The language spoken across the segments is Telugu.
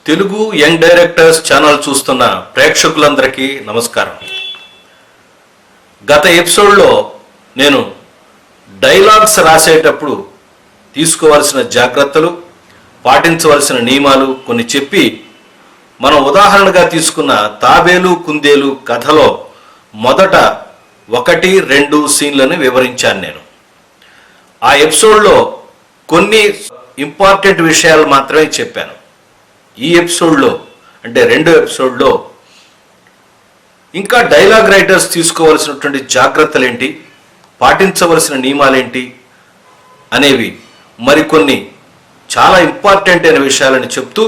తెలుగు యంగ్ డైరెక్టర్స్ ఛానల్ చూస్తున్న ప్రేక్షకులందరికీ నమస్కారం. గత ఎపిసోడ్లో నేను డైలాగ్స్ రాసేటప్పుడు తీసుకోవాల్సిన జాగ్రత్తలు, పాటించవలసిన నియమాలు కొన్ని చెప్పి, మనం ఉదాహరణగా తీసుకున్న తాబేలు కుందేలు కథలో మొదట 1-2 సీన్లను వివరించాను నేను. ఆ ఎపిసోడ్లో కొన్ని ఇంపార్టెంట్ విషయాలు మాత్రమే చెప్పాను. ఈ ఎపిసోడ్లో అంటే 2వ ఎపిసోడ్లో ఇంకా డైలాగ్ రైటర్స్ తీసుకోవాల్సినటువంటి జాగ్రత్తలు ఏంటి, పాటించవలసిన నియమాలేంటి అనేవి మరికొన్ని చాలా ఇంపార్టెంట్ అయిన విషయాలని చెప్తూ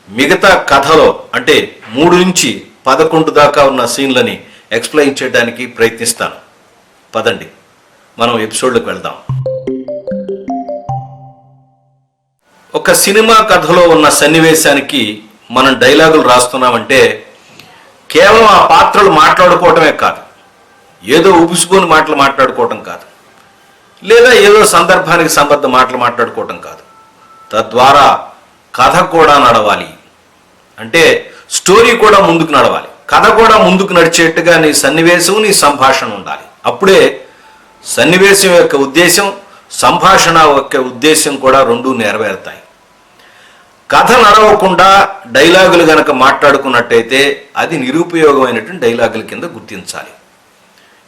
మిగతా కథలో అంటే 3 నుంచి 11 దాకా ఉన్న సీన్లని ఎక్స్ప్లెయిన్ చేయడానికి ప్రయత్నిస్తాను. పదండి, మనం ఎపిసోడ్లోకి వెళ్దాం. ఒక సినిమా కథలో ఉన్న సన్నివేశానికి మనం డైలాగులు రాస్తున్నామంటే కేవలం ఆ పాత్రలు మాట్లాడుకోవటమే కాదు, ఏదో ఊపిసుకొని మాటలు మాట్లాడుకోవటం కాదు, లేదా ఏదో సందర్భానికి సంబద్ధ మాటలు మాట్లాడుకోవటం కాదు. తద్వారా కథ కూడా నడవాలి, అంటే స్టోరీ కూడా ముందుకు నడవాలి, కథ కూడా ముందుకు నడిచేట్టుగా నీ సన్నివేశం, నీ సంభాషణ ఉండాలి. అప్పుడే సన్నివేశం యొక్క ఉద్దేశం, సంభాషణ యొక్క ఉద్దేశం కూడా రెండూ నెరవేరుతాయి. కథ నడవకుండా డైలాగులు గనక మాట్లాడుకున్నట్టయితే అది నిరుపయోగమైనటువంటి డైలాగుల కింద గుర్తించాలి.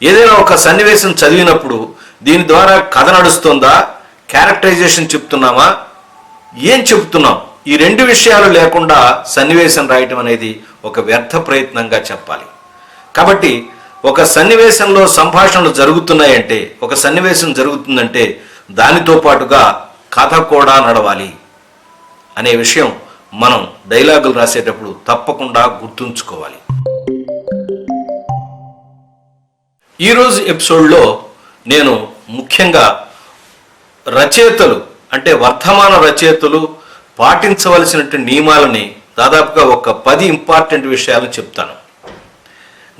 ఏదైనా ఒక సన్నివేశం చదివినప్పుడు దీని ద్వారా కథ నడుస్తుందా, క్యారెక్టరైజేషన్ చెప్తున్నామా, ఏం చెప్తున్నాం, ఈ 2 విషయాలు లేకుండా సన్నివేశం రాయటం అనేది ఒక వ్యర్థ ప్రయత్నంగా చెప్పాలి. కాబట్టి ఒక సన్నివేశంలో సంభాషణలు జరుగుతున్నాయంటే, ఒక సన్నివేశం జరుగుతుందంటే దానితో పాటుగా కథ కూడా నడవాలి అనే విషయం మనం డైలాగులు రాసేటప్పుడు తప్పకుండా గుర్తుంచుకోవాలి. ఈరోజు ఎపిసోడ్లో నేను ముఖ్యంగా రచయితలు అంటే వర్ధమాన రచయితలు పాటించవలసినటువంటి నియమాలని దాదాపుగా ఒక 10 ఇంపార్టెంట్ విషయాలు చెప్తాను.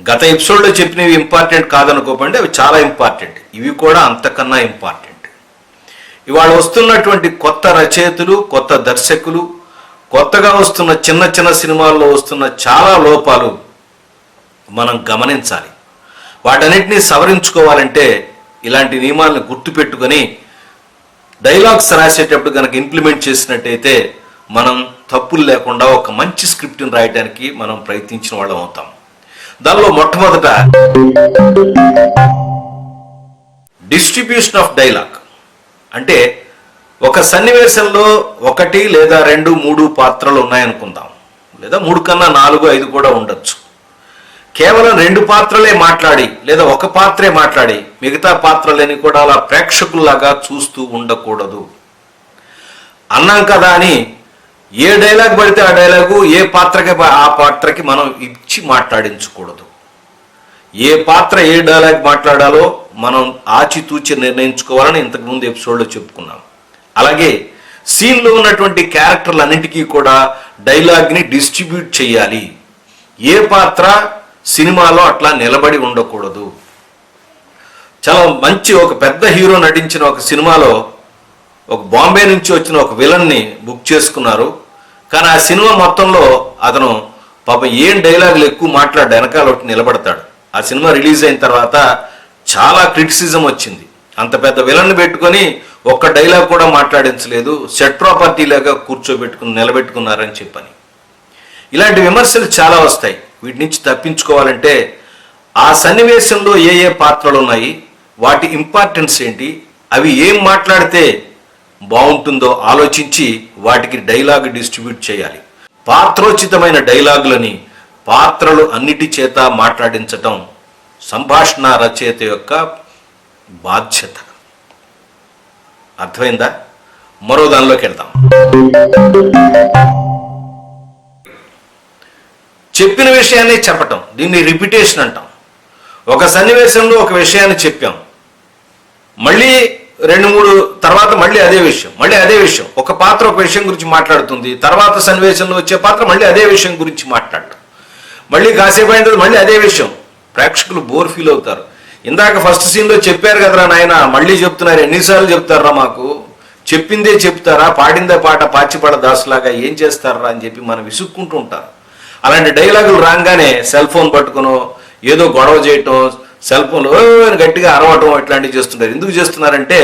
గత ఎపిసోడ్లో చెప్పినవి ఇంపార్టెంట్ కాదనుకోకండి, అవి చాలా ఇంపార్టెంట్, ఇవి కూడా అంతకన్నా ఇంపార్టెంట్. ఇవాళ వస్తున్నటువంటి కొత్త రచయితలు, కొత్త దర్శకులు, కొత్తగా వస్తున్న చిన్న చిన్న సినిమాల్లో వస్తున్న చాలా లోపాలు మనం గమనించాలి. వాటన్నిటినీ సవరించుకోవాలంటే ఇలాంటి నియమాలను గుర్తుపెట్టుకొని డైలాగ్స్ రాసేటప్పుడు కనుక ఇంప్లిమెంట్ చేసినట్టయితే మనం తప్పులు లేకుండా ఒక మంచి స్క్రిప్ట్ని రాయడానికి మనం ప్రయత్నించిన వాళ్ళం అవుతాం. దానిలో మొట్టమొదట డిస్ట్రిబ్యూషన్ ఆఫ్ డైలాగ్. అంటే ఒక సన్నివేశంలో 1 లేదా 2, 3 పాత్రలు ఉన్నాయనుకుందాం, లేదా 3 కన్నా 4, 5 కూడా ఉండొచ్చు. కేవలం 2 పాత్రలే మాట్లాడి లేదా ఒక పాత్రే మాట్లాడి మిగతా పాత్రలని కూడా అలా ప్రేక్షకుల్లాగా చూస్తూ ఉండకూడదు. అన్నాం కదా అని ఏ డైలాగ్ పడితే ఆ డైలాగు ఏ పాత్రకి ఆ పాత్రకి మనం ఇచ్చి మాట్లాడించకూడదు. ఏ పాత్ర ఏ డైలాగ్ మాట్లాడాలో మనం ఆచితూచి నిర్ణయించుకోవాలని ఇంతకుముందు ఎపిసోడ్లో చెప్పుకున్నాం. అలాగే సీన్లో ఉన్నటువంటి క్యారెక్టర్లన్నింటికీ కూడా డైలాగ్ని డిస్ట్రిబ్యూట్ చేయాలి. ఏ పాత్ర సినిమాలో అట్లా నిలబడి ఉండకూడదు. చాలా మంచి ఒక పెద్ద హీరో నటించిన ఒక సినిమాలో ఒక బాంబే నుంచి వచ్చిన ఒక విలన్ని బుక్ చేసుకున్నారు. కానీ ఆ సినిమా మొత్తంలో అతను పాపం ఏం డైలాగులు ఎక్కువ మాట్లాడు వెనకాల ఒకటి నిలబడతాడు. ఆ సినిమా రిలీజ్ అయిన తర్వాత చాలా క్రిటిసిజం వచ్చింది. అంత పెద్ద విలన్ని పెట్టుకొని ఒక్క డైలాగ్ కూడా మాట్లాడించలేదు, సెట్ ప్రాపర్టీ లాగా కూర్చోబెట్టుకుని నిలబెట్టుకున్నారని చెప్పని. ఇలాంటి విమర్శలు చాలా వస్తాయి. వీటి నుంచి తప్పించుకోవాలంటే ఆ సన్నివేశంలో ఏ ఏ పాత్రలు ఉన్నాయి, వాటి ఇంపార్టెన్స్ ఏంటి, అవి ఏం మాట్లాడితే బాగుంటుందో ఆలోచించి వాటికి డైలాగ్ డిస్ట్రిబ్యూట్ చేయాలి. పాత్రోచితమైన డైలాగులని పాత్రలు అన్నిటి చేత మాట్లాడించటం సంభాషణ రచయిత యొక్క బాధ్యత. అర్థమైందా? మరో దానిలోకి వెళ్దాం. చెప్పిన విషయాన్ని చెప్పటం, దీన్ని రిపిటేషన్ అంటాం. ఒక సన్నివేశంలో ఒక విషయాన్ని చెప్పాం, మళ్ళీ 2-3 తర్వాత మళ్ళీ అదే విషయం, ఒక పాత్ర ఒక విషయం గురించి మాట్లాడుతుంది, తర్వాత సన్నివేశంలో వచ్చే పాత్ర మళ్ళీ అదే విషయం గురించి మాట్లాడటం, మళ్ళీ కాసేపు అయిన తర్వాత మళ్ళీ అదే విషయం. ప్రేక్షకులు బోర్ ఫీల్ అవుతారు. ఇందాక ఫస్ట్ సీన్లో చెప్పారు కదరా నాయన, మళ్ళీ చెప్తున్నారు, ఎన్నిసార్లు చెప్తారా మాకు, చెప్పిందే చెప్తారా, పాడిందే పాట పాచిపడ దాసులాగా ఏం చేస్తారా అని చెప్పి మనం విసుక్కుంటూ ఉంటారు. అలాంటి డైలాగులు రాగానే సెల్ ఫోన్ పట్టుకునో ఏదో గొడవ చేయటం, సెల్ ఫోన్లో గట్టిగా అరవటం ఇట్లాంటివి చేస్తుంటారు. ఎందుకు చేస్తున్నారంటే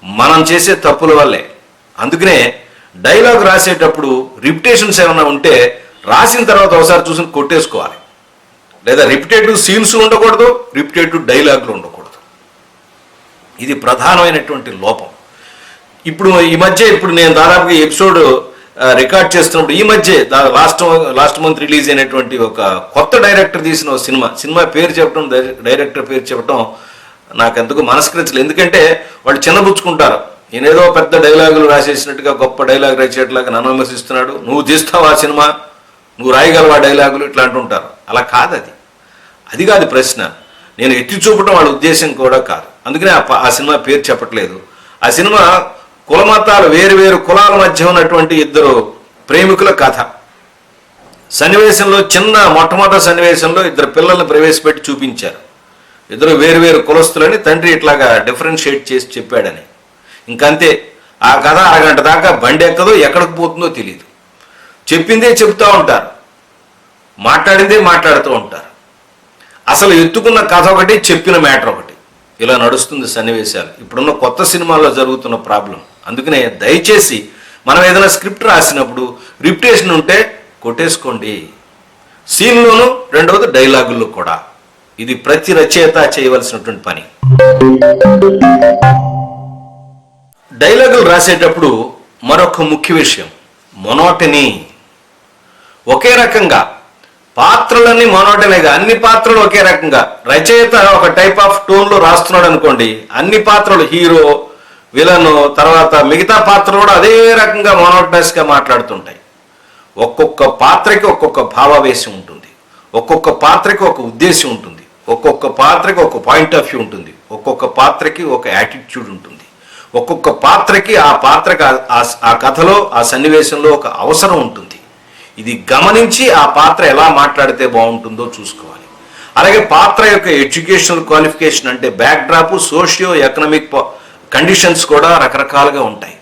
మనం చేసే తప్పుల వల్లే. అందుకనే డైలాగ్ రాసేటప్పుడు రిపిటేషన్స్ ఏమైనా ఉంటే రాసిన తర్వాత ఒకసారి చూసి కొట్టేసుకోవాలి. లేదా రిపిటేటివ్ సీన్స్ ఉండకూడదు, రిపిటేటివ్ డైలాగులు ఉండకూడదు. ఇది ప్రధానమైనటువంటి లోపం. ఇప్పుడు నేను దాదాపుగా ఎపిసోడ్ రికార్డ్ చేస్తున్నప్పుడు ఈ మధ్య లాస్ట్ మంత్ రిలీజ్ అయినటువంటి ఒక కొత్త డైరెక్టర్ తీసిన ఒక సినిమా పేరు చెప్పడం, డైరెక్టర్ పేరు చెప్పడం నాకు ఎందుకు మనస్కరించలేదు. ఎందుకంటే వాళ్ళు చిన్నబుచ్చుకుంటారు. నేనేదో పెద్ద డైలాగులు రాసేసినట్టుగా గొప్ప డైలాగ్ రాసేట్లాగా నన్ను విమర్శిస్తున్నాడు, నువ్వు తీస్తావా సినిమా, నువ్వు రాయగలవా డైలాగులు, ఇట్లా అంటుంటారు. అలా కాదు, అది కాదు ప్రశ్న. నేను ఎత్తి చూపడం వాళ్ళ ఉద్దేశం కూడా కాదు. అందుకనే ఆ సినిమా పేరు చెప్పట్లేదు. ఆ సినిమా కులమతాలు వేరు కులాల మధ్య ఉన్నటువంటి ఇద్దరు ప్రేమికుల కథ. సన్నివేశంలో మొట్టమొదటి సన్నివేశంలో ఇద్దరు పిల్లల్ని ప్రవేశపెట్టి చూపించారు. ఇద్దరు వేరు కులస్తులని తండ్రి ఇట్లాగా డిఫరెన్షియేట్ చేసి చెప్పాడని. ఇంకంతే. ఆ కథ అరగంట దాకా బండి ఎక్కదో ఎక్కడికి పోతుందో తెలియదు. చెప్పిందే చెప్తూ ఉంటారు, మాట్లాడిందే మాట్లాడుతూ ఉంటారు. అసలు ఎత్తుకున్న కథ ఒకటి, చెప్పిన మ్యాటర్ ఒకటి. ఇలా నడుస్తుంది సన్నివేశాలు. ఇప్పుడున్న కొత్త సినిమాల్లో జరుగుతున్న ప్రాబ్లం. అందుకనే దయచేసి మనం ఏదైనా స్క్రిప్ట్ రాసినప్పుడు రిపిటేషన్ ఉంటే కొట్టేసుకోండి, సీన్లోను, రెండవది డైలాగుల్లో కూడా. ఇది ప్రతి రచయిత చేయవలసినటువంటి పని. డైలాగులు రాసేటప్పుడు మరొక ముఖ్య విషయం, మొనోటనీ. ఒకే రకంగా పాత్రలన్నీ మొనోటనీగా, అన్ని పాత్రలు ఒకే రకంగా. రచయిత ఒక టైప్ ఆఫ్ టోన్లో రాస్తున్నాడు అనుకోండి, అన్ని పాత్రలు హీరో, విలను, తర్వాత మిగతా పాత్రలు కూడా అదే రకంగా మొనోటనస్గా మాట్లాడుతుంటాయి. ఒక్కొక్క పాత్రకి ఒక్కొక్క భావావేశం ఉంటుంది, ఒక్కొక్క పాత్రకి ఒక ఉద్దేశం ఉంటుంది, ఒక్కొక్క పాత్రకి ఒక పాయింట్ ఆఫ్ వ్యూ ఉంటుంది, ఒక్కొక్క పాత్రకి ఒక యాటిట్యూడ్ ఉంటుంది, ఒక్కొక్క పాత్రకి ఆ కథలో, ఆ సన్నివేశంలో ఒక అవసరం ఉంటుంది. ఇది గమనించి ఆ పాత్ర ఎలా మాట్లాడితే బాగుంటుందో చూసుకోవాలి. అలాగే పాత్ర యొక్క ఎడ్యుకేషనల్ క్వాలిఫికేషన్ అంటే బ్యాక్డ్రాప్, సోషియో ఎకనామిక్ కండిషన్స్ కూడా రకరకాలుగా ఉంటాయి.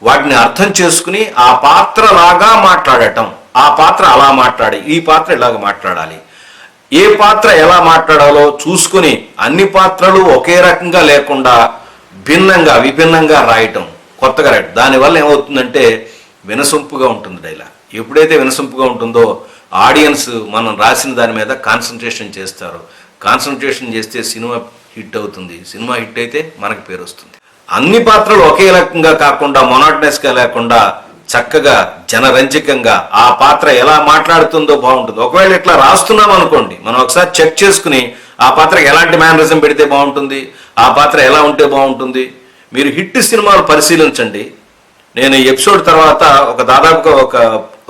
వాటిని అర్థం చేసుకుని ఆ పాత్రలాగా మాట్లాడటం, ఆ పాత్ర అలా మాట్లాడి, ఈ పాత్ర ఇలాగ మాట్లాడాలి, ఏ పాత్ర ఎలా మాట్లాడాలో చూసుకుని అన్ని పాత్రలు ఒకే రకంగా లేకుండా విభిన్నంగా రాయటం, కొత్తగా రాయటం. దానివల్ల ఏమవుతుందంటే వినసొంపుగా ఉంటుంది డైలాగ్. ఎప్పుడైతే వినసొంపుగా ఉంటుందో ఆడియన్స్ మనం రాసిన దాని మీద కాన్సన్ట్రేషన్ చేస్తారు. కాన్సన్ట్రేషన్ చేస్తే సినిమా హిట్ అవుతుంది. సినిమా హిట్ అయితే మనకు పేరు వస్తుంది. అన్ని పాత్రలు ఒకే రకంగా కాకుండా, మొనాటనస్గా లేకుండా చక్కగా జనరంజకంగా ఆ పాత్ర ఎలా మాట్లాడుతుందో బాగుంటుంది. ఒకవేళ ఇట్లా రాస్తున్నాం అనుకోండి, మనం ఒకసారి చెక్ చేసుకుని ఆ పాత్రకి ఎలాంటి మేనరిజం పెడితే బాగుంటుంది, ఆ పాత్ర ఎలా ఉంటే బాగుంటుంది. మీరు హిట్ సినిమాలు పరిశీలించండి. నేను ఈ ఎపిసోడ్ తర్వాత దాదాపుగా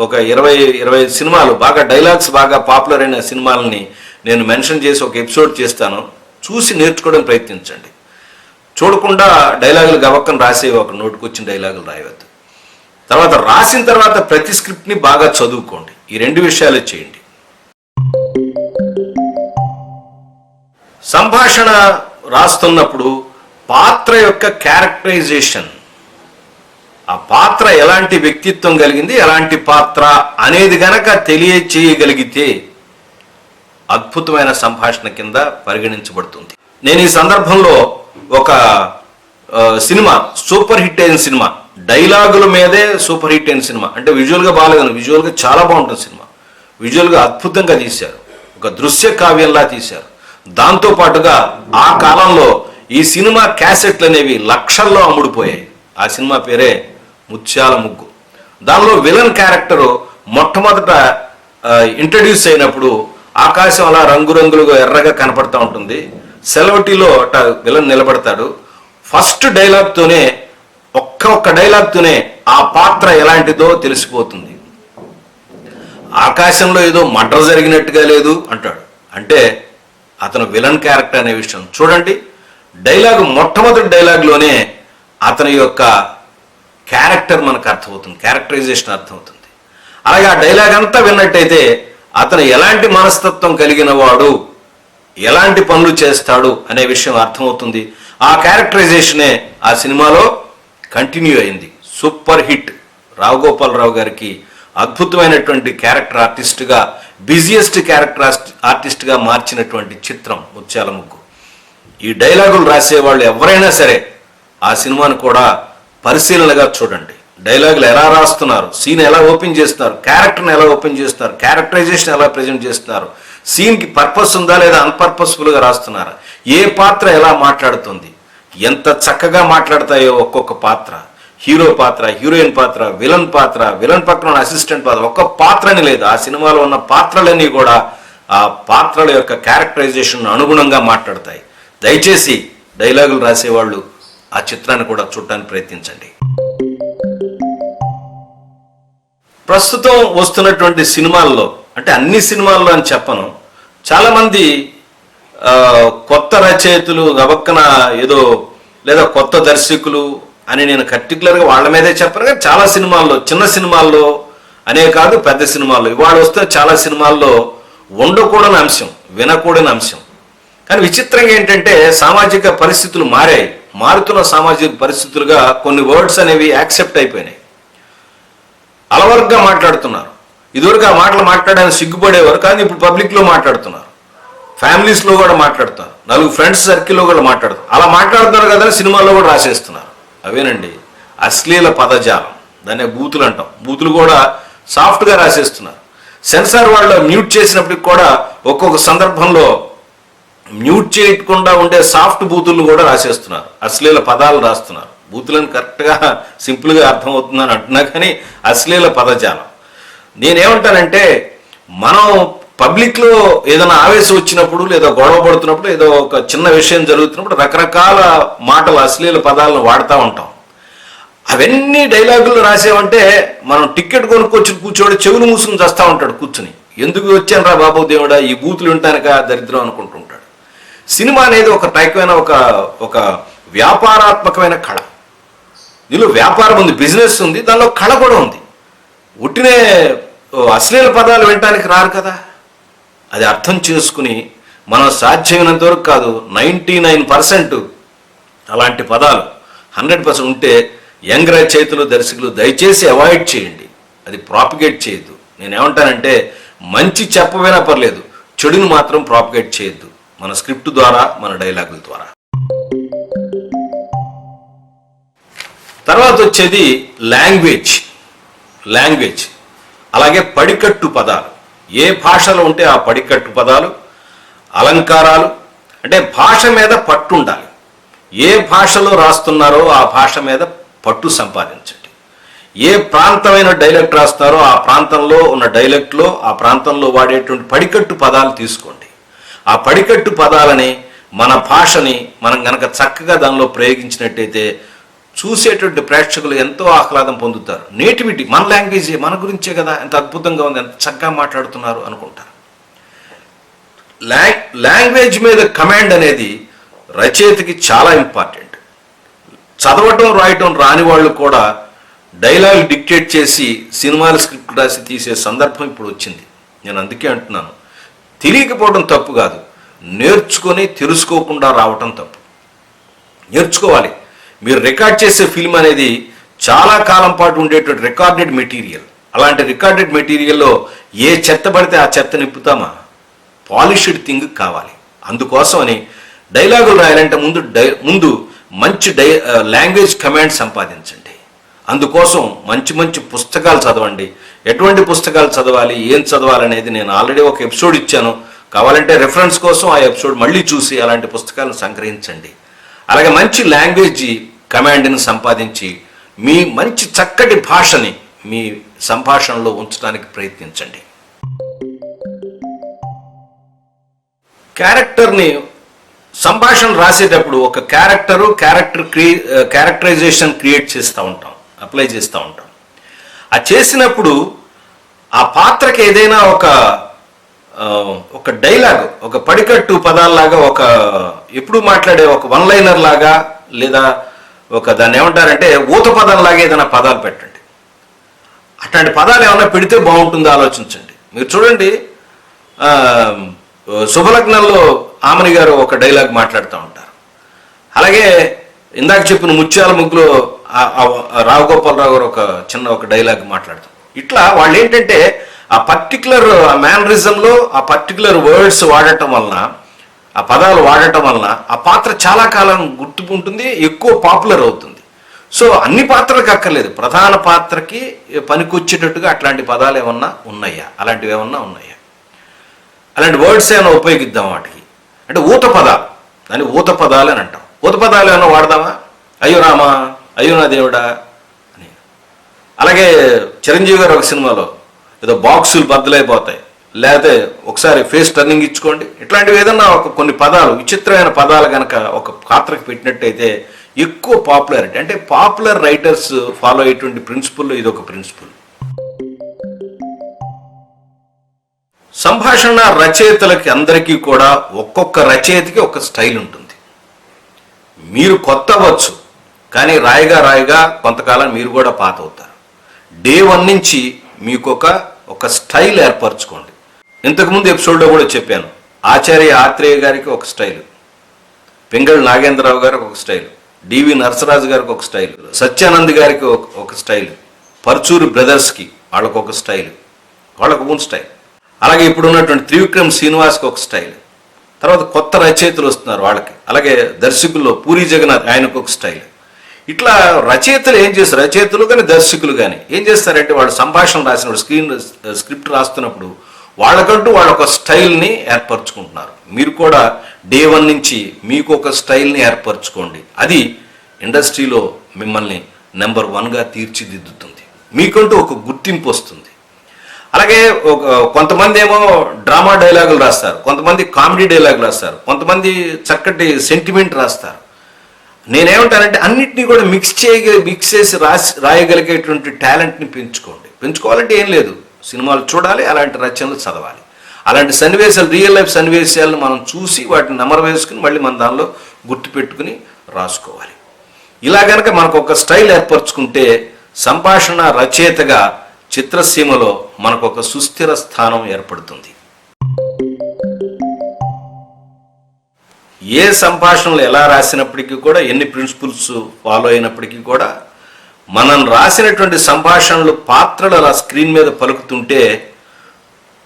ఒక 20 సినిమాలు, బాగా డైలాగ్స్ బాగా పాపులర్ అయిన సినిమాలని నేను మెన్షన్ చేసి ఒక ఎపిసోడ్ చేస్తాను. చూసి నేర్చుకోవడం ప్రయత్నించండి. చూడకుండా డైలాగులు గవక్కని రాసే, ఒక నోటుకొచ్చిన డైలాగులు రాయవద్దు. తర్వాత రాసిన తర్వాత ప్రతి స్క్రిప్ట్ని బాగా చదువుకోండి. ఈ 2 విషయాలు చేయండి. సంభాషణ రాస్తున్నప్పుడు పాత్ర యొక్క క్యారెక్టరైజేషన్, ఆ పాత్ర ఎలాంటి వ్యక్తిత్వం కలిగింది, ఎలాంటి పాత్ర అనేది గనక తెలియచేయగలిగితే అద్భుతమైన సంభాషణ కింద పరిగణించబడుతుంది. నేను ఈ సందర్భంలో ఒక సినిమా, సూపర్ హిట్ అయిన సినిమా, డైలాగుల మీదే సూపర్ హిట్ అయిన సినిమా, అంటే విజువల్గా బాగాలేదు, విజువల్గా చాలా బాగుంటుంది సినిమా, విజువల్గా అద్భుతంగా తీశారు, ఒక దృశ్య కావ్యంలా తీశారు. దాంతోపాటుగా ఆ కాలంలో ఈ సినిమా క్యాసెట్లు అనేవి లక్షల్లో అమ్ముడుపోయాయి. ఆ సినిమా పేరే ముత్యాల ముగ్గు. దానిలో విలన్ క్యారెక్టరు మొట్టమొదట ఇంట్రడ్యూస్ అయినప్పుడు ఆకాశం అలా రంగురంగులుగా ఎర్రగా కనపడతా ఉంటుంది. సెలవుటీలో విలన్ నిలబడతాడు. ఫస్ట్ డైలాగ్తోనే, ఒక్క డైలాగ్తోనే ఆ పాత్ర ఎలాంటిదో తెలిసిపోతుంది. ఆకాశంలో ఏదో మర్డర్ జరిగినట్టుగా లేదు అంటాడు. అంటే అతను విలన్ క్యారెక్టర్ అనే విషయం చూడండి. డైలాగ్, మొట్టమొదటి డైలాగ్లోనే అతని యొక్క క్యారెక్టర్ మనకు అర్థమవుతుంది, క్యారెక్టరైజేషన్ అర్థమవుతుంది. అలాగే ఆ డైలాగ్ అంతా విన్నట్టయితే అతను ఎలాంటి మనస్తత్వం కలిగిన వాడు, ఎలాంటి పనులు చేస్తాడు అనే విషయం అర్థమవుతుంది. ఆ క్యారెక్టరైజేషనే ఆ సినిమాలో కంటిన్యూ అయింది. Super hit. రావు గోపాలరావు గారికి అద్భుతమైనటువంటి క్యారెక్టర్ ఆర్టిస్ట్గా, బిజియెస్ట్ క్యారెక్టర్ ఆర్టిస్ట్గా మార్చినటువంటి చిత్రం ముత్యాల ముగ్గు. ఈ డైలాగులు రాసేవాళ్ళు ఎవరైనా సరే ఆ సినిమాను కూడా పరిశీలనగా చూడండి. డైలాగులు ఎలా రాస్తున్నారు, సీన్ ఎలా ఓపెన్ చేస్తున్నారు, క్యారెక్టర్ని ఎలా ఓపెన్ చేస్తున్నారు, క్యారెక్టరైజేషన్ ఎలా ప్రజెంట్ చేస్తున్నారు, సీన్కి పర్పస్ ఉందా లేదా అన్పర్పస్ఫుల్గా రాస్తున్నారా, ఏ పాత్ర ఎలా మాట్లాడుతుంది, ఎంత చక్కగా మాట్లాడతాయో ఒక్కొక్క పాత్ర, హీరో పాత్ర, హీరోయిన్ పాత్ర, విలన్ పాత్ర, విలన్ పక్కన ఉన్న అసిస్టెంట్ పాత్ర, ఒక్క పాత్రని లేదు, ఆ సినిమాలో ఉన్న పాత్రలన్నీ కూడా ఆ పాత్రల యొక్క క్యారెక్టరైజేషన్ అనుగుణంగా మాట్లాడతాయి. దయచేసి డైలాగులు రాసేవాళ్ళు ఆ చిత్రాన్ని కూడా చూడటానికి ప్రయత్నించండి. ప్రస్తుతం వస్తున్నటువంటి సినిమాల్లో, అంటే అన్ని సినిమాల్లో అని చెప్పను, చాలామంది కొత్త రచయితలు గబక్కన ఏదో లేదా కొత్త దర్శకులు అని నేను పర్టికులర్గా వాళ్ళ మీదే చెప్పను, కానీ చాలా సినిమాల్లో, చిన్న సినిమాల్లో అనే కాదు పెద్ద సినిమాల్లో ఇవాళ వస్తే చాలా సినిమాల్లో ఉండకూడని అంశం, వినకూడని అంశం. కానీ విచిత్రంగా ఏంటంటే సామాజిక పరిస్థితులు మారాయి. మారుతున్న సామాజిక పరిస్థితులుగా కొన్ని వర్డ్స్ అనేవి యాక్సెప్ట్ అయిపోయినాయి. అలవర్గా మాట్లాడుతున్నారు. ఇదివరకు ఆ మాటలు మాట్లాడడానికి సిగ్గుపడేవారు, కానీ ఇప్పుడు పబ్లిక్లో మాట్లాడుతున్నారు, ఫ్యామిలీస్లో కూడా మాట్లాడుతున్నారు, నలుగురు ఫ్రెండ్స్ సర్కిల్లో కూడా మాట్లాడుతున్నారు. అలా మాట్లాడుతున్నారు కదా సినిమాల్లో కూడా రాసేస్తున్నారు. అవేనండి అశ్లీల పదజాలం, దాన్ని బూతులు అంటాం. బూతులు కూడా సాఫ్ట్గా రాసేస్తున్నారు. సెన్సార్ వాళ్ళు మ్యూట్ చేసినప్పటికి కూడా ఒక్కొక్క సందర్భంలో మ్యూట్ చేయకుండా ఉండే సాఫ్ట్ బూతులను కూడా రాసేస్తున్నారు, అశ్లీల పదాలు రాస్తున్నారు. బూతులను కరెక్ట్గా సింపుల్గా అర్థమవుతుందని అంటున్నా, కానీ అశ్లీల పదజాలం. నేనేమంటానంటే మనం పబ్లిక్లో ఏదైనా ఆవేశం వచ్చినప్పుడు లేదా గొడవ పడుతున్నప్పుడు ఏదో ఒక చిన్న విషయం జరుగుతున్నప్పుడు రకరకాల మాటలు, అశ్లీల పదాలను వాడుతూ ఉంటాం. అవన్నీ డైలాగులు రాసేవంటే మనం టికెట్ కొనుక్కొచ్చి కూర్చోడు చెవులు మూసుకుని చేస్తూ ఉంటాడు కూర్చుని. ఎందుకు వచ్చాను రా బాబు దేవుడా ఈ బూతులు వింటానిక దరిద్రం అనుకుంటుంటాడు. సినిమా అనేది ఒక టైకమైన ఒక వ్యాపారాత్మకమైన కళ. దీనిలో వ్యాపారం ఉంది, బిజినెస్ ఉంది, దానిలో కళ కూడా ఉంది. ఉట్టినే అశ్లీల పదాలు వినటానికి రారు కదా. అది అర్థం చేసుకుని మనం సాధ్యమైనంత వరకు కాదు 99% అలాంటి పదాలు 100% ఉంటే యంగ్ రచయితలు, దర్శకులు దయచేసి అవాయిడ్ చేయండి. అది ప్రాపిగేట్ చేయొద్దు. నేనేమంటానంటే మంచి చెప్పవేనా పర్లేదు, చెడుని మాత్రం ప్రాపిగేట్ చేయొద్దు మన స్క్రిప్ట్ ద్వారా, మన డైలాగుల ద్వారా. తర్వాత వచ్చేది లాంగ్వేజ్, అలాగే పడికట్టు పదాలు. ఏ భాషలో ఉంటే ఆ పడికట్టు పదాలు, అలంకారాలు, అంటే భాష మీద పట్టు ఉండాలి. ఏ భాషలో రాస్తున్నారో ఆ భాష మీద పట్టు సంపాదించండి. ఏ ప్రాంతమైన డైలెక్ట్ రాస్తున్నారో ఆ ప్రాంతంలో ఉన్న డైలెక్ట్లో ఆ ప్రాంతంలో వాడేటువంటి పడికట్టు పదాలు తీసుకోండి. ఆ పడికట్టు పదాలని, మన భాషని మనం గనక చక్కగా దానిలో ప్రయోగించినట్టయితే చూసేటువంటి ప్రేక్షకులు ఎంతో ఆహ్లాదం పొందుతారు. నేటివిటీ, మన లాంగ్వేజ్ మన గురించే కదా, ఎంత అద్భుతంగా ఉంది, ఎంత చక్కగా మాట్లాడుతున్నారు అనుకుంటారు. లాంగ్వేజ్ మీద కమాండ్ అనేది రచయితకి చాలా ఇంపార్టెంట్. చదవటం రాయటం రాని వాళ్ళు కూడా డైలాగ్ డిక్టేట్ చేసి సినిమాల స్క్రిప్ట్ రాసి తీసే సందర్భం ఇప్పుడు వచ్చింది. నేను అందుకే అంటున్నాను, తెలియకపోవడం తప్పు కాదు, నేర్చుకొని తెలుసుకోకుండా రావటం తప్పు. నేర్చుకోవాలి. మీరు రికార్డ్ చేసే ఫిల్మ్ అనేది చాలా కాలం పాటు ఉండేటువంటి రికార్డెడ్ మెటీరియల్. అలాంటి రికార్డెడ్ మెటీరియల్లో ఏ చెత్త పడితే ఆ చెత్త నింపుతామా? పాలిష్డ్ థింగ్ కావాలి. అందుకోసమని డైలాగులు రాయాలంటే ముందు మంచి లాంగ్వేజ్ కమాండ్ సంపాదించండి. అందుకోసం మంచి పుస్తకాలు చదవండి. ఎటువంటి పుస్తకాలు చదవాలి, ఏం చదవాలనేది నేను ఆల్రెడీ ఒక ఎపిసోడ్ ఇచ్చాను. కావాలంటే రెఫరెన్స్ కోసం ఆ ఎపిసోడ్ మళ్ళీ చూసి అలాంటి పుస్తకాలను సంగ్రహించండి. అలాగే మంచి లాంగ్వేజ్ కమాండ్ని సంపాదించి మీ మంచి చక్కటి భాషని మీ సంభాషణలో ఉంచడానికి ప్రయత్నించండి. క్యారెక్టర్ని సంభాషణ రాసేటప్పుడు ఒక క్యారెక్టరైజేషన్ క్రియేట్ చేస్తూ ఉంటాం, అప్లై చేస్తూ ఉంటాం. ఆ చేసినప్పుడు ఆ పాత్రకి ఏదైనా ఒక డైలాగ్, ఒక పడికట్టు పదాల్లాగా, ఎప్పుడు మాట్లాడే ఒక వన్ లైనర్ లాగా, లేదా దాన్ని ఏమంటారంటే ఊత పదంలాగా ఏదైనా పదాలు పెట్టండి. అట్లాంటి పదాలు ఏమైనా పెడితే బాగుంటుందో ఆలోచించండి. మీరు చూడండి, శుభలగ్నంలో ఆమని గారు ఒక డైలాగ్ మాట్లాడుతూ ఉంటారు. అలాగే ఇందాక చెప్పిన ముత్యాల ముగ్గులో రావు గోపాలరావు గారు ఒక డైలాగ్ మాట్లాడతాం. ఇట్లా వాళ్ళు ఏంటంటే ఆ పర్టికులర్ మేనరిజంలో ఆ పర్టికులర్ వర్డ్స్ వాడటం వలన, ఆ పదాలు వాడటం వలన ఆ పాత్ర చాలా కాలం గుర్తుకుంటుంది, ఎక్కువ పాపులర్ అవుతుంది. సో అన్ని పాత్రలకు అక్కర్లేదు, ప్రధాన పాత్రకి పనికొచ్చేటట్టుగా అట్లాంటి పదాలు ఏమన్నా ఉన్నాయా, అలాంటివి ఏమన్నా ఉన్నాయా, అలాంటి వర్డ్స్ ఏమైనా ఉపయోగిద్దాం వాటికి. అంటే ఊత పదాలు, దాన్ని ఊత పదాలు అని అంటాం. ఊత పదాలు ఏమైనా వాడదామా? అయ్యో రామా, అయ్యో నా దేవుడా అని. అలాగే చిరంజీవి గారు ఒక సినిమాలో ఏదో బాక్సులు బద్దలైపోతాయి, లేకపోతే ఒకసారి ఫేస్ టర్నింగ్ ఇచ్చుకోండి, ఇట్లాంటివి ఏదన్నా కొన్ని పదాలు, విచిత్రమైన పదాలు కనుక ఒక పాత్రకి పెట్టినట్టయితే ఎక్కువ పాపులారిటీ. అంటే పాపులర్ రైటర్స్ ఫాలో అయ్యేటువంటి ప్రిన్సిపల్లో ఇది ఒక ప్రిన్సిపల్. సంభాషణ రచయితలకి అందరికీ కూడా ఒక్కొక్క రచయితకి ఒక స్టైల్ ఉంటుంది. మీరు కొత్త అవ్వచ్చు, కానీ రాయిగా కొంతకాలం మీరు కూడా పాత అవుతారు. డే 1 నుంచి మీకు ఒక స్టైల్ ఏర్పరచుకోండి. ఇంతకుముందు ఎపిసోడ్లో కూడా చెప్పాను, ఆచార్య ఆత్రేయ గారికి ఒక స్టైల్, పింగళి నాగేంద్రరావు గారికి ఒక స్టైల్, డివి నరసరాజు గారికి ఒక స్టైల్, సత్యానంద్ గారికి ఒక స్టైల్, పర్చూరి బ్రదర్స్కి వాళ్ళకు ఒక స్టైల్, వాళ్ళకు ఓన్ స్టైల్. అలాగే ఇప్పుడు ఉన్నటువంటి త్రివిక్రమ్ శ్రీనివాస్కి ఒక స్టైల్. తర్వాత కొత్త రచయితలు వస్తున్నారు వాళ్ళకి. అలాగే దర్శకుల్లో పూరి జగన్నాథ్, ఆయనకు ఒక స్టైల్. ఇట్లా రచయితలు ఏం చేస్తారు, రచయితలు కానీ దర్శకులు కానీ ఏం చేస్తారంటే వాళ్ళు సంభాషణ రాసినప్పుడు, స్క్రిప్ట్ రాస్తున్నప్పుడు వాళ్ళకంటూ వాళ్ళ ఒక స్టైల్ని ఏర్పరచుకుంటున్నారు. మీరు కూడా డే 1 నుంచి మీకు ఒక స్టైల్ని ఏర్పరచుకోండి. అది ఇండస్ట్రీలో మిమ్మల్ని నెంబర్ 1గా తీర్చిదిద్దుతుంది, మీకంటూ ఒక గుర్తింపు వస్తుంది. అలాగే కొంతమంది ఏమో డ్రామా డైలాగులు రాస్తారు, కొంతమంది కామెడీ డైలాగులు రాస్తారు, కొంతమంది చక్కటి సెంటిమెంట్ రాస్తారు. నేనేమంటానంటే అన్నిటినీ కూడా మిక్స్ చేసి రాయగలిగేటువంటి టాలెంట్ని పెంచుకోవాలంటే ఏం లేదు, సినిమాలు చూడాలి, అలాంటి రచనలు చదవాలి, అలాంటి సన్నివేశాలు, రియల్ లైఫ్ సన్నివేశాలను మనం చూసి వాటిని నెమరు వేసుకుని మళ్ళీ మన దానిలో గుర్తుపెట్టుకుని రాసుకోవాలి. ఇలా కనుక మనకు ఒక స్టైల్ ఏర్పరచుకుంటే సంభాషణ రచయితగా చిత్రసీమలో మనకు ఒక సుస్థిర స్థానం ఏర్పడుతుంది. ఏ సంభాషణలు ఎలా రాసినప్పటికీ కూడా, ఎన్ని ప్రిన్సిపల్స్ ఫాలో అయినప్పటికీ కూడా, మనం రాసినటువంటి సంభాషణలు పాత్రలు అలా స్క్రీన్ మీద పలుకుతుంటే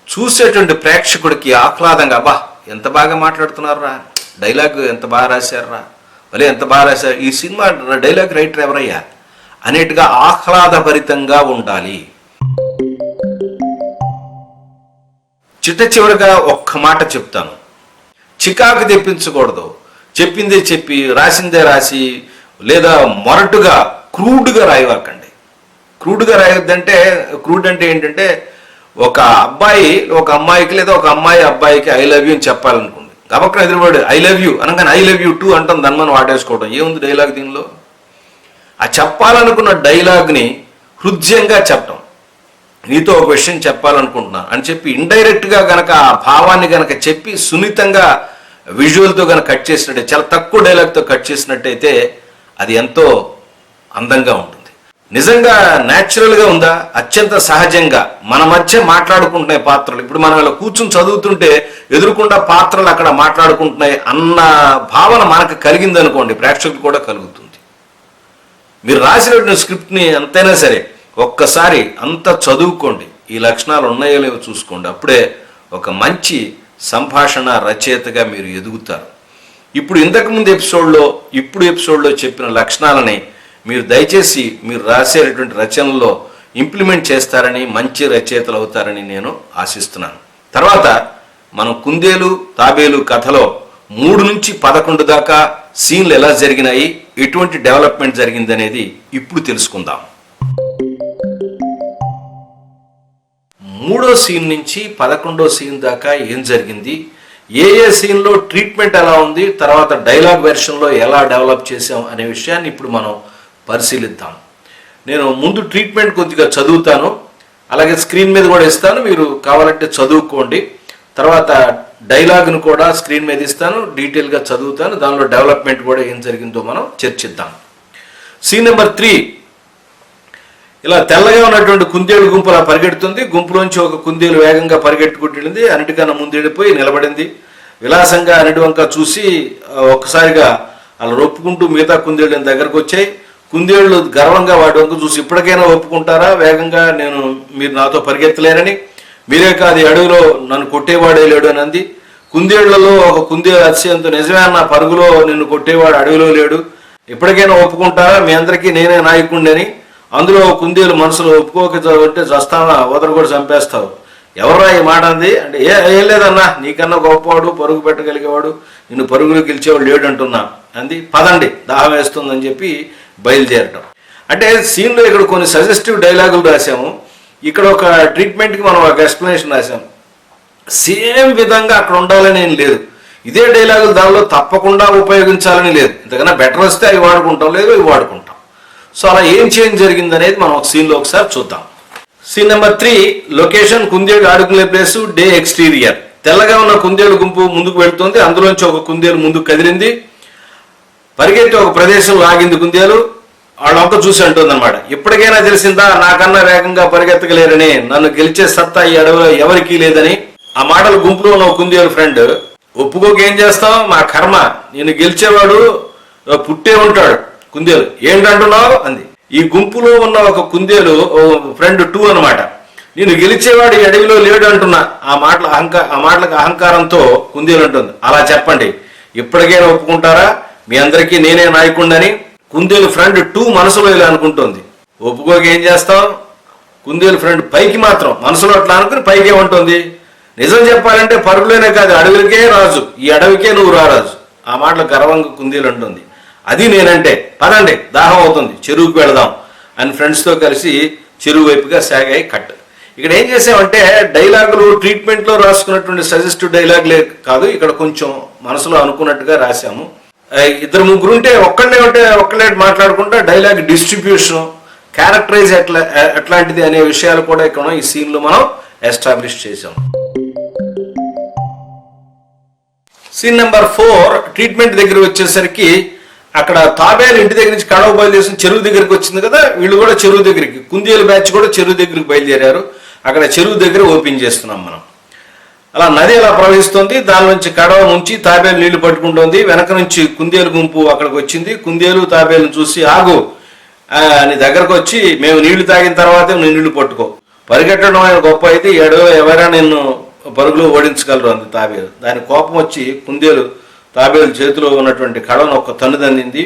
చూసేటువంటి ప్రేక్షకుడికి ఆహ్లాదంగా, అబ్బా ఎంత బాగా మాట్లాడుతున్నారా, డైలాగ్ ఎంత బాగా రాశారా, భలే ఎంత బాగా రాశారు, ఈ సినిమా డైలాగ్ రైటర్ ఎవరయ్యా అనేట్టుగా ఆహ్లాదభరితంగా ఉండాలి. చివరిగా ఒక్క మాట చెప్తాను, చికాకు తెప్పించకూడదు. చెప్పిందే చెప్పి, రాసిందే రాసి, లేదా మొరటుగా క్రూడ్గా రాయవాకండి. క్రూడ్గా రాయొద్దంటే, క్రూడ్ అంటే ఏంటంటే, ఒక అబ్బాయి ఒక అమ్మాయికి లేదా ఒక అమ్మాయి అబ్బాయికి ఐ లవ్ యూ అని చెప్పాలనుకోండి, గబక్కన ఎదురువాడు ఐ లవ్ యూ అనగానే ఐ లవ్ యూ టూ అంటాం, దాన్ని వాడేసుకోవడం. ఏముంది డైలాగ్ దీనిలో? ఆ చెప్పాలనుకున్న డైలాగ్ని హృదయంగా చెప్పడం, నీతో ఒక విషయం చెప్పాలనుకుంటున్నా అని చెప్పి ఇండైరెక్ట్గా గనక ఆ భావాన్ని గనక చెప్పి సున్నితంగా విజువల్తో గనక కట్ చేసినట్టే, చాలా తక్కువ డైలాగ్తో కట్ చేసినట్టయితే అది ఎంతో అందంగా ఉంటుంది. నిజంగా న్యాచురల్గా ఉందా, అత్యంత సహజంగా మన మధ్య మాట్లాడుకుంటున్నాయి పాత్రలు. ఇప్పుడు మనం ఇలా కూర్చుని చదువుతుంటే ఎదురుకుండా పాత్రలు అక్కడ మాట్లాడుకుంటున్నాయి అన్న భావన మనకు కలిగిందనుకోండి, ప్రేక్షకులు కూడా కలుగుతుంది. మీరు రాసినటువంటి స్క్రిప్ట్ని ఎంతైనా సరే ఒక్కసారి అంతా చదువుకోండి, ఈ లక్షణాలు ఉన్నాయో లేవో చూసుకోండి. అప్పుడే ఒక మంచి సంభాషణ రచయితగా మీరు ఎదుగుతారు. ఇప్పుడు ఇంతకుముందు ఎపిసోడ్లో చెప్పిన లక్షణాలని మీరు దయచేసి మీరు రాసేటటువంటి రచనల్లో ఇంప్లిమెంట్ చేస్తారని, మంచి రచయితలు అవుతారని నేను ఆశిస్తున్నాను. తర్వాత మనం కుందేలు తాబేలు కథలో 3 నుంచి 11 దాకా సీన్లు ఎలా జరిగినాయి, ఎటువంటి డెవలప్మెంట్ జరిగిందనేది ఇప్పుడు తెలుసుకుందాం. 3వ సీన్ నుంచి 11వ సీన్ దాకా ఏం జరిగింది, ఏ సీన్లో ట్రీట్మెంట్ ఎలా ఉంది, తర్వాత డైలాగ్ వెర్షన్లో ఎలా డెవలప్ చేసాం అనే విషయాన్ని ఇప్పుడు మనం పరిశీలిద్దాం. నేను ముందు ట్రీట్మెంట్ కొద్దిగా చదువుతాను, అలాగే స్క్రీన్ మీద కూడా ఇస్తాను, మీరు కావాలంటే చదువుకోండి. తర్వాత డైలాగ్ను కూడా స్క్రీన్ మీద ఇస్తాను, డీటెయిల్గా చదువుతాను, దానిలో డెవలప్మెంట్ కూడా ఏం జరిగిందో మనం చర్చిద్దాం. Scene number 3. ఇలా తెల్లగా ఉన్నటువంటి కుందేలు గుంపు అలా పరిగెడుతుంది. గుంపులోంచి ఒక కుందేలు వేగంగా పరిగెట్టుకుంటుంది, అన్నిటికన్నా ముందెడిపోయి నిలబడింది. విలాసంగా అన్నిటి వంక చూసి ఒక్కసారిగా అలా రొప్పుకుంటూ మిగతా కుందేళ్ళని దగ్గరకు వచ్చాయి. కుందేళ్లు గర్వంగా వాటి వంక చూసి ఇప్పటికైనా ఒప్పుకుంటారా వేగంగా మీరు నాతో పరిగెత్తలేరని, మీరే కాదు ఈ అడవిలో నన్ను కొట్టేవాడే లేడు అని అంది. కుందేళ్లలో ఒక కుందేలు అతిశయంతో నిజమే అన్న, పరుగులో నిన్ను కొట్టేవాడు అడవిలో లేడు, ఇప్పటికైనా ఒప్పుకుంటారా మీ అందరికీ నేనే నాయకుడిని. అందులో కుందేలు మనసులో ఒప్పుకోకపోతే చస్తావా, వదరు కూడా చంపేస్తావు. ఎవరా ఈ మాట అంది అంటే, ఏం లేదన్నా, నీకన్నా గొప్పవాడు, పరుగు పెట్టగలిగేవాడు, నిన్ను పరుగులు గెలిచేవాడు లేడు అంటున్నా అంది. పదండి దాహం వేస్తుందని చెప్పి బయలుదేరటం. అంటే సీన్లో ఇక్కడ కొన్ని సజెస్టివ్ డైలాగులు రాసాము, ఇక్కడ ఒక ట్రీట్మెంట్కి మనం ఒక ఎక్స్ప్లెనేషన్ రాసాము. సేమ్ విధంగా అక్కడ ఉండాలని ఏం లేదు, ఇదే డైలాగులు దానిలో తప్పకుండా ఉపయోగించాలని లేదు. ఇంతకన్నా బెటర్ వస్తే అవి వాడుకుంటాం, లేదు ఇవి వాడుకుంటాం. సో అలా ఏం చేంజ్ జరిగింది అనేది మనం ఒక సీన్లో ఒకసారి చూద్దాం. సీన్ నెంబర్ 3, లొకేషన్ కుందేలు ఆడుకునే ప్లేస్, డే ఎక్స్టీరియర్. తెల్లగా ఉన్న కుందేలు గుంపు ముందుకు వెళ్తుంది, అందులోంచి ఒక కుందేలు ముందుకు కదిలింది, పరిగెత్తి ఒక ప్రదేశంలో ఆగింది. కుందేలు వాళ్ళంతా చూసి అంటుంది అనమాట, ఇప్పటికైనా తెలిసిందా నాకన్నా వేగంగా పరిగెత్తగలేరని, నన్ను గెలిచే సత్తా ఈ అడవిలో ఎవరికీ లేదని. ఆ మాటలు గుంపులో ఉన్న కుందేలు ఫ్రెండ్, ఒప్పుకోక ఏం చేస్తావు, మా కర్మ, నేను గెలిచేవాడు పుట్టే ఉంటాడు. కుందేలు ఏంటంటున్నావు అంది. ఈ గుంపులో ఉన్న ఒక కుందేలు ఫ్రెండ్ 2 అనమాట, నేను గెలిచేవాడు ఈ అడవిలో లేడు అంటున్నా. ఆ మాటలకు అహంకారంతో కుందేలు అంటుంది, అలా చెప్పండి, ఇప్పటికైనా ఒప్పుకుంటారా మీ అందరికీ నేనే నాయకుడిని. కుందేలు ఫ్రెండ్ 2 మనసులో ఇలా అనుకుంటోంది, ఒప్పుకోక ఏం చేస్తావు. కుందేలు ఫ్రెండ్ పైకి మాత్రం మనసులో అట్లా అనుకుని పైకే ఉంటుంది. నిజం చెప్పాలంటే పరుగులోనే కాదు అడవికే రాజు, ఈ అడవికే నువ్వు రారాజు. ఆ మాటలు గర్వంగా కుందేలు అంటుంది, అది నేనంటే. పదండి దాహం అవుతుంది, చెరువుకి వెళదాం అని ఫ్రెండ్స్తో కలిసి చెరువు వైపుగా సాగాయి కట్. ఇక్కడ ఏం చేసామంటే డైలాగులు ట్రీట్మెంట్లో రాసుకున్నటువంటి సజెస్టివ్ డైలాగులే కాదు, ఇక్కడ కొంచెం మనసులో అనుకున్నట్టుగా రాశాము. 2-3 ఉంటే ఒక్కళ్ళే మాట్లాడుకుంటా డైలాగ్ డిస్ట్రిబ్యూషన్, క్యారెక్టరైజ్ ఎట్లాంటిది అనే విషయాలు కూడా ఇక్కడ ఈ సీన్లో మనం ఎస్టాబ్లిష్ చేసాం. సీన్ నెంబర్ 4, ట్రీట్మెంట్ దగ్గర వచ్చేసరికి అక్కడ తాబేలు ఇంటి దగ్గర నుంచి కడవ బయలుదేరి చెరువు దగ్గరికి వచ్చింది కదా, వీళ్ళు కూడా చెరువు దగ్గరికి, కుందేలు బ్యాచ్ కూడా చెరువు దగ్గరికి బయలుదేరారు. అక్కడ చెరువు దగ్గర ఓపెన్ చేస్తున్నాం మనం. అలా నది అలా ప్రవహిస్తుంది, దాని నుంచి కడవ నుంచి తాబేలు నీళ్లు పట్టుకుంటుంది. వెనక నుంచి కుందేలు గుంపు అక్కడికి వచ్చింది. కుందేలు తాబేలును చూసి ఆగు నీ దగ్గరకు వచ్చి, మేము నీళ్లు తాగిన తర్వాతే నువ్వు నీళ్లు పట్టుకో, పరిగెట్టడం ఆయన గొప్ప అయితే ఎవరైనా నిన్ను పరుగులో ఓడించగలరు అంది తాబేలు. దాని కోపం వచ్చి కుందేలు తాబేలు చేతిలో ఉన్నటువంటి కడవను ఒక తన్నుదండింది.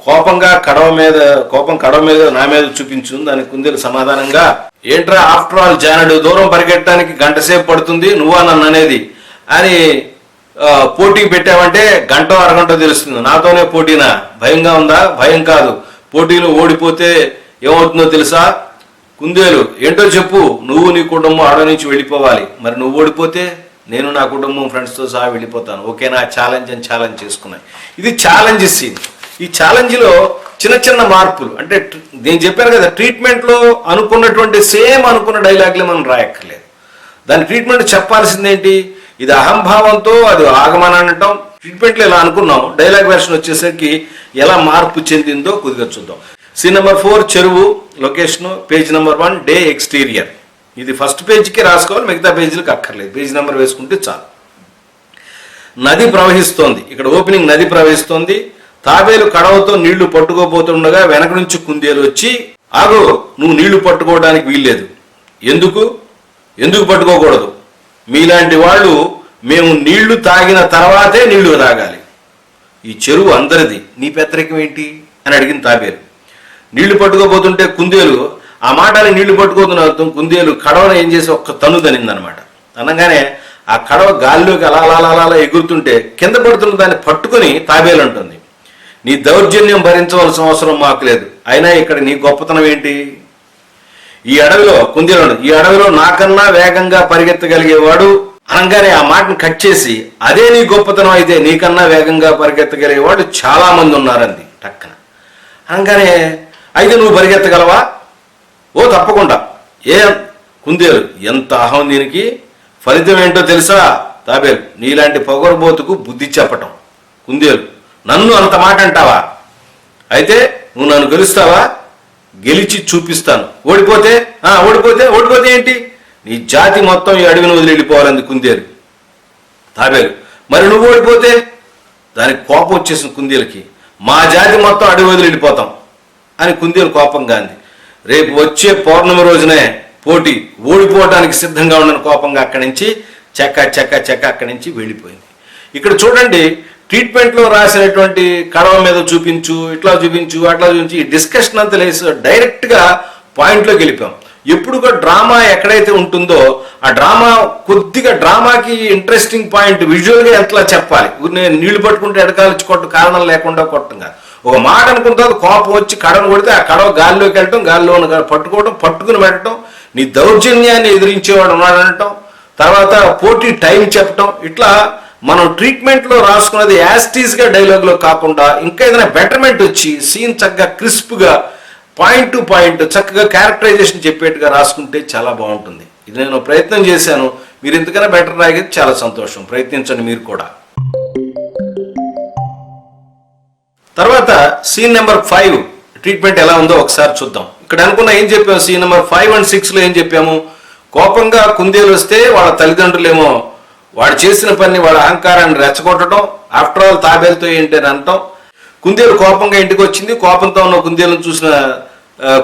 కోపం కడవ మీద నా మీద చూపించు. దానికి కుందేలు సమాధానంగా, ఏంట్రా ఆఫ్టర్ ఆల్ జానడు, దూరం పరిగెట్టడానికి గంట సేపు పడుతుంది, నువ్వా నన్ను అనేది అని పోటీ పెట్టావంటే గంట అరగంట తెలుస్తుంది, నాతోనే పోటీనా, భయంగా ఉందా? భయం కాదు, పోటీలో ఓడిపోతే ఏమవుతుందో తెలుసా? కుందేలు ఏంటో చెప్పు, నువ్వు నీ కుటుంబం ఆడ నుంచి వెళ్ళిపోవాలి, మరి నువ్వు ఓడిపోతే నేను నా కుటుంబం ఫ్రెండ్స్తో సహా వెళ్ళిపోతాను, ఓకేనా ఛాలెంజ్ అని ఛాలెంజ్ చేసుకున్నాయి. ఇది ఛాలెంజ్ సీన్. ఈ ఛాలెంజ్లో చిన్న మార్పులు, అంటే నేను చెప్పాను కదా ట్రీట్మెంట్లో అనుకున్నటువంటి సేమ్ అనుకున్న డైలాగ్లే మనం రాయక్కర్లేదు. దాని ట్రీట్మెంట్ చెప్పాల్సిందేంటి, ఇది అహంభావంతో అది ఆగమనాన్ని అంటాం, ట్రీట్మెంట్లో ఇలా అనుకున్నాం, డైలాగ్ వెర్షన్ వచ్చేసరికి ఎలా మార్పు చెందిందో కొద్దిగా చూద్దాం. సీన్ నెంబర్ 4 చెరువు, location, page number 1 day exterior. ఇది ఫస్ట్ పేజీకి రాసుకోవాలి, మిగతా పేజీలకు అక్కర్లేదు, పేజ్ నెంబర్ వేసుకుంటే చాలు. నది ప్రవహిస్తోంది, ఇక్కడ ఓపెనింగ్ నది ప్రవహిస్తోంది. తాబేలు కడవతో నీళ్లు పట్టుకోబోతుండగా వెనక నుంచి కుందేలు వచ్చి, ఆగు, నువ్వు నీళ్లు పట్టుకోవడానికి వీల్లేదు. ఎందుకు పట్టుకోకూడదు? మీలాంటి వాళ్ళు మేము నీళ్లు తాగిన తర్వాతే నీళ్లు తాగాలి, ఈ చెరువు అందరిది, నీ పెత్తరికం ఏంటి అని అడిగింది తాబేలు. నీళ్లు పట్టుకోబోతుంటే కుందేలు ఆ మాటని నీళ్లు పట్టుకోతున్న కుందేలు కడవను ఏం చేసి ఒక్క తన్నుదనిందనమాట. అనగానే ఆ కడవ గాల్లోకి అలా ఎగురుతుంటే కింద పడుతున్న దాన్ని పట్టుకుని తాబేలు అంటుంది, నీ దౌర్జన్యం భరించవలసిన అవసరం మాకు లేదు, అయినా ఇక్కడ నీ గొప్పతనం ఏంటి? ఈ అడవిలో కుందేలు, ఈ అడవిలో నాకన్నా వేగంగా పరిగెత్తగలిగేవాడు అనగానే ఆ మాటను కట్ చేసి, అదే నీ గొప్పతనం అయితే నీకన్నా వేగంగా పరిగెత్తగలిగేవాడు చాలా మంది ఉన్నారంది టక్కన. అనగానే అయితే నువ్వు పరిగెత్తగలవా? ఓ తప్పకుండా. కుందేలు, ఎంత అహం దీనికి, ఫలితం ఏంటో తెలుసా? తాబేలు, నీలాంటి పొగరబోతుకు బుద్ధి చెప్పటం. కుందేలు, నన్ను అంత మాట అంటావా? అయితే నువ్వు నన్ను గెలుస్తావా? గెలిచి చూపిస్తాను. ఓడిపోతే ఏంటి, నీ జాతి మొత్తం ఈ అడవిని వదిలి వెళ్ళిపోవాలంది కుందేలు. తాబేలు, మరి నువ్వు ఓడిపోతే? దానికి కోపం వచ్చేసిన కుందేలుకి, మా జాతి మొత్తం అడవి వదిలి వెళ్ళిపోతాం. అని కుందేలు కోపంగా అంది. రేపు వచ్చే పౌర్ణమి రోజునే పోటీ, ఓడిపోవడానికి సిద్ధంగా ఉన్న కోపంగా అక్కడి నుంచి చెక్క అక్కడి నుంచి వెళ్ళిపోయింది. ఇక్కడ చూడండి, ట్రీట్మెంట్లో రాసినటువంటి కడవ మీద చూపించు, ఇట్లా చూపించు, అట్లా చూపించు, ఈ డిస్కషన్ అంతా లేసి డైరెక్ట్గా పాయింట్లోకి వెళ్ళిపోయాం. ఎప్పుడు కూడా డ్రామా ఎక్కడైతే ఉంటుందో ఆ కొద్దిగా డ్రామాకి ఇంట్రెస్టింగ్ పాయింట్ విజువల్గా ఎంతలా చెప్పాలి. నేను నీళ్లు పట్టుకుంటే ఎడకాల్చి కొట్టు, కారణం లేకుండా కొట్టం కాదు. ఒక మాట అనుకుంటుంది, కోపం వచ్చి కడవను కొడితే ఆ కడవ గాల్లోకి వెళ్ళటం, గాల్లో పట్టుకోవడం, పట్టుకుని పెట్టడం, నీ దౌర్జన్యాన్ని ఎదిరించేవాడు ఉన్నాడనటం, తర్వాత పోటీ టైం చెప్పటం, ఇట్లా మనం ట్రీట్మెంట్లో రాసుకున్నది యాస్టీస్గా డైలాగ్లో కాకుండా ఇంకా ఏదైనా బెటర్మెంట్ వచ్చి సీన్ చక్కగా క్రిస్ప్గా పాయింట్ టు పాయింట్ చక్కగా క్యారెక్టరైజేషన్ చెప్పేట్టుగా రాసుకుంటే చాలా బాగుంటుంది. ఇది నేను ప్రయత్నం చేశాను. మీరు ఇంతకన్నా బెటర్ రాగేది చాలా సంతోషం. ప్రయత్నించండి మీరు కూడా. తర్వాత సీన్ నెంబర్ 5 ట్రీట్మెంట్ ఎలా ఉందో ఒకసారి చూద్దాం. ఇక్కడ అనుకున్న ఏం చెప్పాము, సీన్ నెంబర్ 5 and 6లో ఏం చెప్పాము, కోపంగా కుందేలు వస్తే వాళ్ళ తల్లిదండ్రులేమో వాడు చేసిన పని, వాళ్ళ అహంకారాన్ని రెచ్చగొట్టడం, ఆఫ్టర్ ఆల్ తాబేలుతో ఏంటి అని అనటం. కుందేలు కోపంగా ఇంటికి వచ్చింది. కోపంతో ఉన్న కుందేలును చూసిన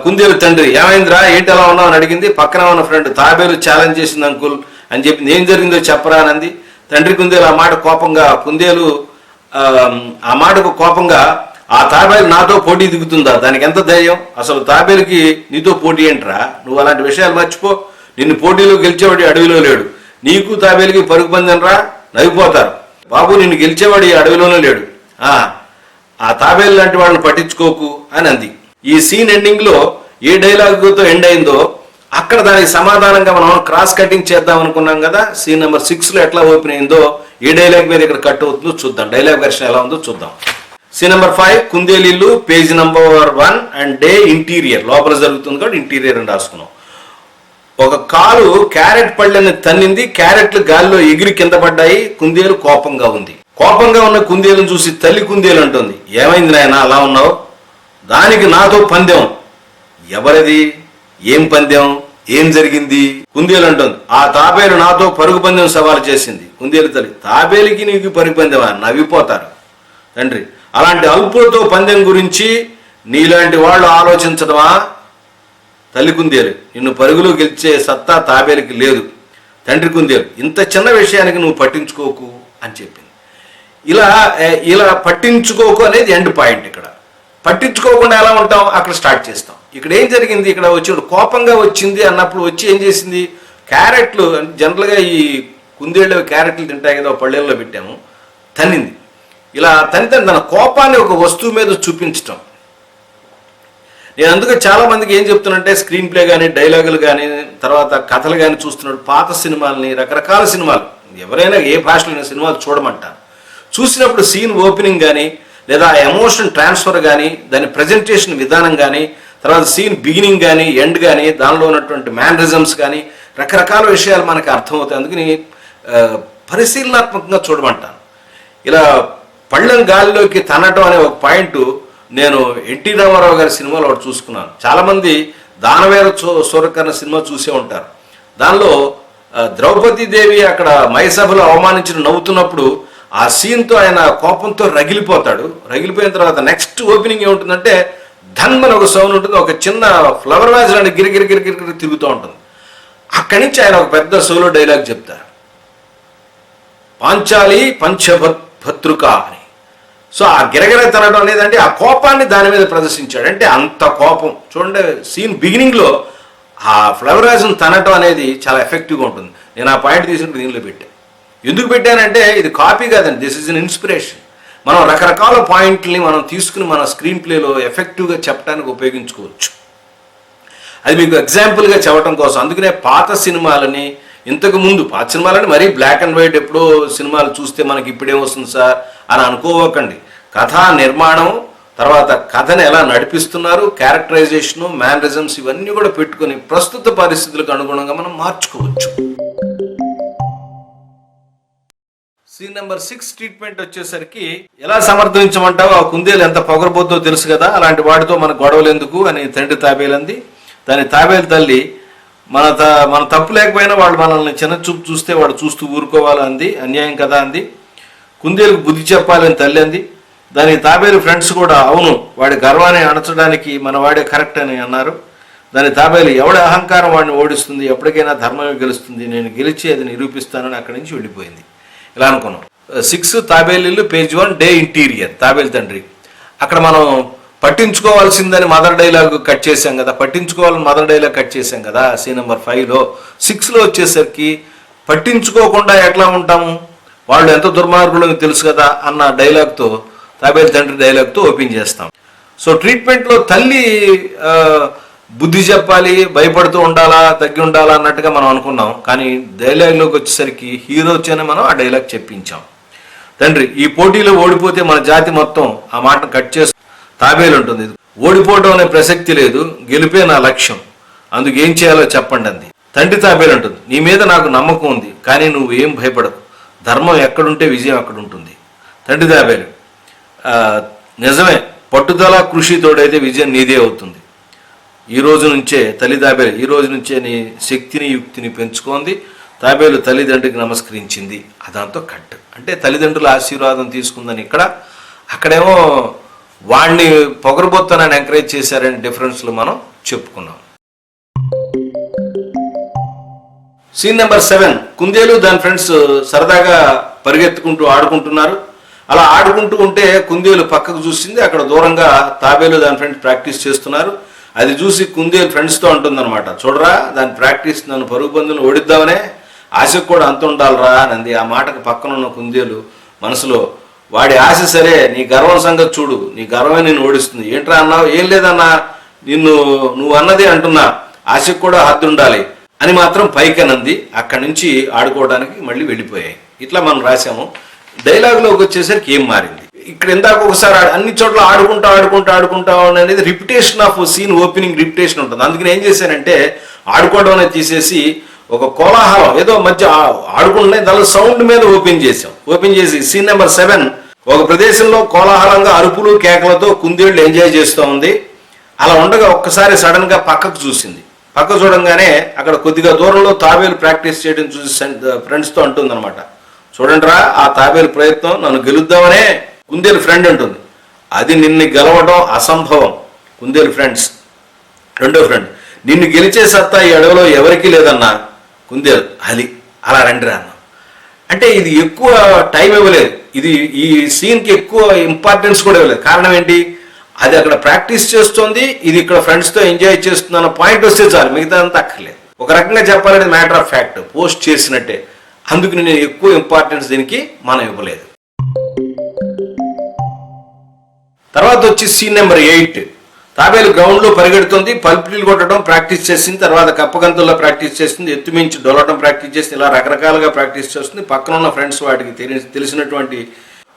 కుందేలు తండ్రి, ఏమైందిరా, ఏంటి ఎలా ఉన్నావు అని అడిగింది. పక్కన ఉన్న ఫ్రెండ్, తాబేలు ఛాలెంజ్ చేసింది అంకుల్ అని చెప్పింది. ఏం జరిగిందో చెప్పరా అనంది. తండ్రి కుందేలు ఆ మాట కోపంగా, కుందేలు ఆ మాటకు కోపంగా, ఆ తాబేలు నాతో పోటీ దిగుతుందా, దానికి ఎంత ధైర్యం, అసలు తాబేలుకి నీతో పోటీ ఏంట్రా, నువ్వు అలాంటి విషయాలు మర్చిపో, నిన్ను పోటీలో గెలిచేవాడి అడవిలో లేడు, నీకు తాబేలుకి పరుగు పందెం రా, నవ్విపోతారు బాబు, నిన్ను గెలిచేవాడు ఈ అడవిలోనే లేడు, ఆ తాబేలు లాంటి వాళ్ళని పట్టించుకోకు అని అంది. ఈ సీన్ ఎండింగ్లో ఏ డైలాగ్తో ఎండ్ అయిందో అక్కడ దానికి సమాధానంగా మనం క్రాస్ కటింగ్ చేద్దాం అనుకున్నాం కదా. సీన్ నెంబర్ 6లో ఎట్లా ఓపెన్ అయిందో ఏ డైలాగ్ మీద ఇక్కడ కట్ అవుతుందో చూద్దాం. డైలాగ్ వెర్షన్ ఎలా ఉందో చూద్దాం. Scene number 5 కుందేలిల్లు, page number 1 and day interior. లోపల జరుగుతుంది కాబట్టి ఇంటీరియర్ అని రాసుకున్నాం. ఒక కాలు క్యారెట్ పళ్ళని తన్నింది, క్యారెట్లు గాల్లో ఎగిరి కింద పడ్డాయి. కుందేలు కోపంగా ఉంది. కోపంగా ఉన్న కుందేలును చూసి తల్లి కుందేలు అంటుంది, ఏమైంది నాయన అలా ఉన్నావు, దానికి నాతో పందెం. ఎవరిది, ఏం పందెం, ఏం జరిగింది? కుందేలు అంటుంది, ఆ తాబేలు నాతో పరుగు పందెం సవాలు చేసింది. కుందేలు తల్లి, తాబేలుకి నీకు పరుగు పందెమా, నవ్విపోతారు తండ్రి. అలాంటి అల్పులతో పందెం గురించి నీలాంటి వాళ్ళు ఆలోచించడమా? తల్లి కుందేలు, నిన్ను పరుగులో గెలిచే సత్తా తాబేలుకి లేదు. తండ్రి కుందేలు, ఇంత చిన్న విషయానికి నువ్వు పట్టించుకోకు అని చెప్పింది. ఇలా పట్టించుకోకు అనేది ఎండ్ పాయింట్. ఇక్కడ పట్టించుకోకుండా ఎలా ఉంటాం, అక్కడ స్టార్ట్ చేస్తాం. ఇక్కడ ఏం జరిగింది, ఇక్కడ వచ్చి కోపంగా వచ్చింది అన్నప్పుడు వచ్చి ఏం చేసింది, క్యారెట్లు, జనరల్గా ఈ కుందేళ్ళు క్యారెట్లు తింటాయి కదా, పళ్ళేళ్ళలో పెట్టాము, తన్నింది. ఇలా తన కోపాన్ని ఒక వస్తువు మీద చూపించటం. నేను అందుకే చాలా మందికి ఏం చెప్తున్నంటే, స్క్రీన్ ప్లే కానీ, డైలాగులు కానీ, తర్వాత కథలు కానీ చూస్తున్నాడు, పాత సినిమాలని, రకరకాల సినిమాలు, ఎవరైనా ఏ భాషలో సినిమాలు చూడమంటాను. చూసినప్పుడు సీన్ ఓపెనింగ్ కానీ, లేదా ఎమోషన్ ట్రాన్స్ఫర్ కానీ, దాని ప్రజెంటేషన్ విధానం కానీ, తర్వాత సీన్ బిగినింగ్ కానీ, ఎండ్ కానీ, దానిలో ఉన్నటువంటి మ్యానరిజమ్స్ కానీ, రకరకాల విషయాలు మనకి అర్థమవుతాయి. అందుకని పరిశీలనాత్మకంగా చూడమంటాను. ఇలా పళ్ళెం గాలిలోకి తనటం అనే ఒక పాయింట్ నేను ఎన్టీ రామారావు గారి సినిమాలో ఒకటి చూసుకున్నాను. చాలామంది దానవేర సూరకర్ణ సినిమా చూసే ఉంటారు. దానిలో ద్రౌపదీదేవి అక్కడ మయసభలో అవమానించిన నవ్వుతున్నప్పుడు ఆ సీన్తో ఆయన కోపంతో రగిలిపోతాడు. రగిలిపోయిన తర్వాత నెక్స్ట్ ఓపెనింగ్ ఏముంటుందంటే, ధన్మని ఒక సౌండ్ ఉంటుంది, ఒక చిన్న ఫ్లవర్ వాజ్ లాంటి గిరిగిరి తిరుగుతూ ఉంటుంది. అక్కడి నుంచి ఆయన ఒక పెద్ద సోలో డైలాగ్ చెప్తారు, పాంచాలి పంచభద్రుక అని. సో ఆ గిరగిర తనడం అనేదంటే ఆ కోపాన్ని దాని మీద ప్రదర్శించాడు. అంటే అంత కోపం చూడండి. సీన్ బిగినింగ్లో ఆ ఫ్లవర్ వాజ్ను తనటం అనేది చాలా ఎఫెక్టివ్గా ఉంటుంది. నేను ఆ పాయింట్ తీసుకుంటే దీనిలో పెట్టాను. ఎందుకు పెట్టానంటే ఇది కాపీ కాదండి, దిస్ ఈజ్ అన్ ఇన్స్పిరేషన్. మనం రకరకాల పాయింట్లని మనం తీసుకుని మన స్క్రీన్ ప్లేలో ఎఫెక్టివ్గా చెప్పడానికి ఉపయోగించుకోవచ్చు. అది మీకు ఎగ్జాంపుల్గా చెప్పడం కోసం. అందుకనే పాత సినిమాలని, ఇంతకు ముందు పాత సినిమాలని మరీ బ్లాక్ అండ్ వైట్ ఎప్పుడో సినిమాలు చూస్తే మనకి ఇప్పుడేం వస్తుంది సార్ అని అనుకోవకండి. కథా నిర్మాణం, తర్వాత కథను ఎలా నడిపిస్తున్నారు, క్యారెక్టరైజేషను, మ్యానరిజమ్స్ ఇవన్నీ కూడా పెట్టుకుని ప్రస్తుత పరిస్థితులకు అనుగుణంగా మనం మార్చుకోవచ్చు. సీన్ నెంబర్ 6 ట్రీట్మెంట్ వచ్చేసరికి, ఎలా సమర్థించమంటావు, ఆ కుందేలు ఎంత పొగరబోద్దో తెలుసు కదా, అలాంటి వాడితో మన గొడవలు ఎందుకు అని తండ్రి తాబేలంది. దాని తాబేలు తల్లి, మన తప్పు లేకపోయినా వాళ్ళు మనల్ని చిన్న చూపు చూస్తే వాడు చూస్తూ ఊరుకోవాలి అంది, అన్యాయం కదా అంది. కుందేలుకు బుద్ధి చెప్పాలని తల్లి అంది. దాని తాబేలు ఫ్రెండ్స్ కూడా అవును వాడి గర్వాన్ని అణచడానికి మన వాడే కరెక్ట్ అని అన్నారు. దాని తాబేలు ఎవడి అహంకారం వాడిని ఓడిస్తుంది, ఎప్పటికైనా ధర్మమే గెలుస్తుంది, నేను గెలిచి అది నిరూపిస్తానని అక్కడి నుంచి వెళ్ళిపోయింది. ఇలా అనుకున్నాం. 6 తాబేలు పేజ్ 1 డే ఇంటీరియర్ తాబేలు తండ్రి. అక్కడ మనం పట్టించుకోవాల్సిందని మదర్ డైలాగ్ కట్ చేశాం కదా, పట్టించుకోవాలని మదర్ డైలాగ్ కట్ చేశాం కదా సీన్ నెంబర్ 5లో. 6లో వచ్చేసరికి పట్టించుకోకుండా ఎట్లా ఉంటాము, వాళ్ళు ఎంత దుర్మార్గులు తెలుసు కదా అన్న డైలాగ్తో, తాబేలు తండ్రి డైలాగ్తో ఓపెన్ చేస్తాం. సో ట్రీట్మెంట్లో తల్లి బుద్ధి చెప్పాలి, భయపడుతూ ఉండాలా, తగ్గి ఉండాలా అన్నట్టుగా మనం అనుకున్నాం. కానీ డైలాగ్లోకి వచ్చేసరికి హీరో వచ్చేనే మనం ఆ డైలాగ్ చెప్పించాం. తండ్రి ఈ పోటీలో ఓడిపోతే మన జాతి మొత్తం ఆ మాటను కట్ చేసి తాబేలు ఉంటుంది, ఓడిపోవడం అనే ప్రసక్తి లేదు, గెలిపే నా లక్ష్యం, అందుకు ఏం చేయాలో చెప్పండి అంది. తండ్రి తాబేలు ఉంటుంది, నీ మీద నాకు నమ్మకం ఉంది, కానీ నువ్వు ఏం భయపడకు, ధర్మం ఎక్కడుంటే విజయం అక్కడ ఉంటుంది. తండ్రి తాబేలు నిజమే, పట్టుదల కృషి తోడైతే విజయం నీదే అవుతుంది. ఈ రోజు నుంచే తల్లి తాబేలు ఈ రోజు నుంచే నీ శక్తిని యుక్తిని పెంచుకుంది. తాబేలు తల్లిదండ్రికి నమస్కరించింది. అదంతా కట్. అంటే తల్లిదండ్రుల ఆశీర్వాదం తీసుకుందని ఇక్కడ, అక్కడేమో వాడిని పొగరబోత్తనని ఎంకరేజ్ చేశారనే డిఫరెన్స్లు మనం చెప్పుకున్నాం. సీన్ నెంబర్ 7 కుందేలు దాని ఫ్రెండ్స్ సరదాగా పరిగెత్తుకుంటూ ఆడుకుంటున్నారు. అలా ఆడుకుంటూ ఉంటే కుందేలు పక్కకు చూసింది. అక్కడ దూరంగా తాబేలు దాని ఫ్రెండ్స్ ప్రాక్టీస్ చేస్తున్నారు. అది చూసి కుందేలు ఫ్రెండ్స్తో అంటుందన్నమాట, చూడరా దాని ప్రాక్టీస్, నన్ను పరుగు పందులను ఓడిద్దామనే ఆశకు కూడా అంత ఉండాలరా అంది. ఆ మాటకు పక్కనున్న కుందేలు మనసులో, వాడి ఆశ సరే, నీ గర్వం సంగతి చూడు, నీ గర్వమే నిన్ను ఓడిస్తుంది. ఏంట్రా అన్నావు, ఏం లేదన్నా, నువ్వు అన్నదే అంటున్నా, ఆశకు కూడా హద్దు ఉండాలి అని మాత్రం పైకనంది. అక్కడి నుంచి ఆడుకోవడానికి మళ్ళీ వెళ్ళిపోయాయి. ఇట్లా మనం రాసాము. డైలాగ్లోకి వచ్చేసరికి ఏం మారింది, ఇక్కడ ఇందాక ఒకసారి అన్ని చోట్ల ఆడుకుంటా అనేది repetition of scene opening repetition ఉంటుంది. అందుకని ఏం చేశానంటే ఆడుకోవడం అనేది తీసేసి ఒక కోలాహలం ఏదో మధ్య ఆడుకుంటే దాని సౌండ్ మీద ఓపెన్ చేసి సీన్ నెంబర్ 7 ఒక ప్రదేశంలో కోలాహలంగా అరుపులు కేకలతో కుందేళ్లు ఎంజాయ్ చేస్తూ ఉంది. అలా ఉండగా ఒక్కసారి సడన్ గా పక్కకు చూసింది. పక్క చూడంగానే అక్కడ కొద్దిగా దూరంలో తాబేలు ప్రాక్టీస్ చేయడం చూసి ఫ్రెండ్స్తో అంటుందన్నమాట, చూడండి రా ఆ తాబేలు ప్రయత్నం, నన్ను గెలుద్దామనే కుందేలు ఫ్రెండ్ అంటుంది. అది నిన్ను గెలవడం అసంభవం. కుందేలు ఫ్రెండ్స్ రెండో ఫ్రెండ్, నిన్ను గెలిచే సత్తా ఈ అడవిలో ఎవరికీ లేదన్నా. కుందేలు అలా రండి రా అన్న. అంటే ఇది ఎక్కువ టైం ఇవ్వలేదు, ఇది ఈ సీన్కి ఎక్కువ ఇంపార్టెన్స్ కూడా ఇవ్వలేదు. కారణం ఏంటి, అది అక్కడ ప్రాక్టీస్ చేస్తుంది, ఇది ఇక్కడ ఫ్రెండ్స్తో ఎంజాయ్ చేస్తుంది అన్న పాయింట్ వస్తే చాలు, మిగతా అంతా అక్కర్లేదు. ఒక రకంగా చెప్పాలంటే మ్యాటర్ ఆఫ్ ఫ్యాక్ట్, పోస్ట్ చేసినట్టే. అందుకు నేను ఎక్కువ ఇంపార్టెన్స్ దీనికి మనం ఇవ్వలేదు. తర్వాత వచ్చి సీన్ నెంబర్ 8 తాబేలు గ్రౌండ్లో పరిగెడుతుంది, పల్పులు కొట్టడం ప్రాక్టీస్ చేసింది, తర్వాత కప్పగంతుల్లో ప్రాక్టీస్ చేసింది, ఎత్తుమించి డొలటం ప్రాక్టీస్ చేసింది, ఇలా రకరకాలుగా ప్రాక్టీస్ చేస్తుంది. పక్కన ఉన్న ఫ్రెండ్స్ వాటికి తెలిసినటువంటి,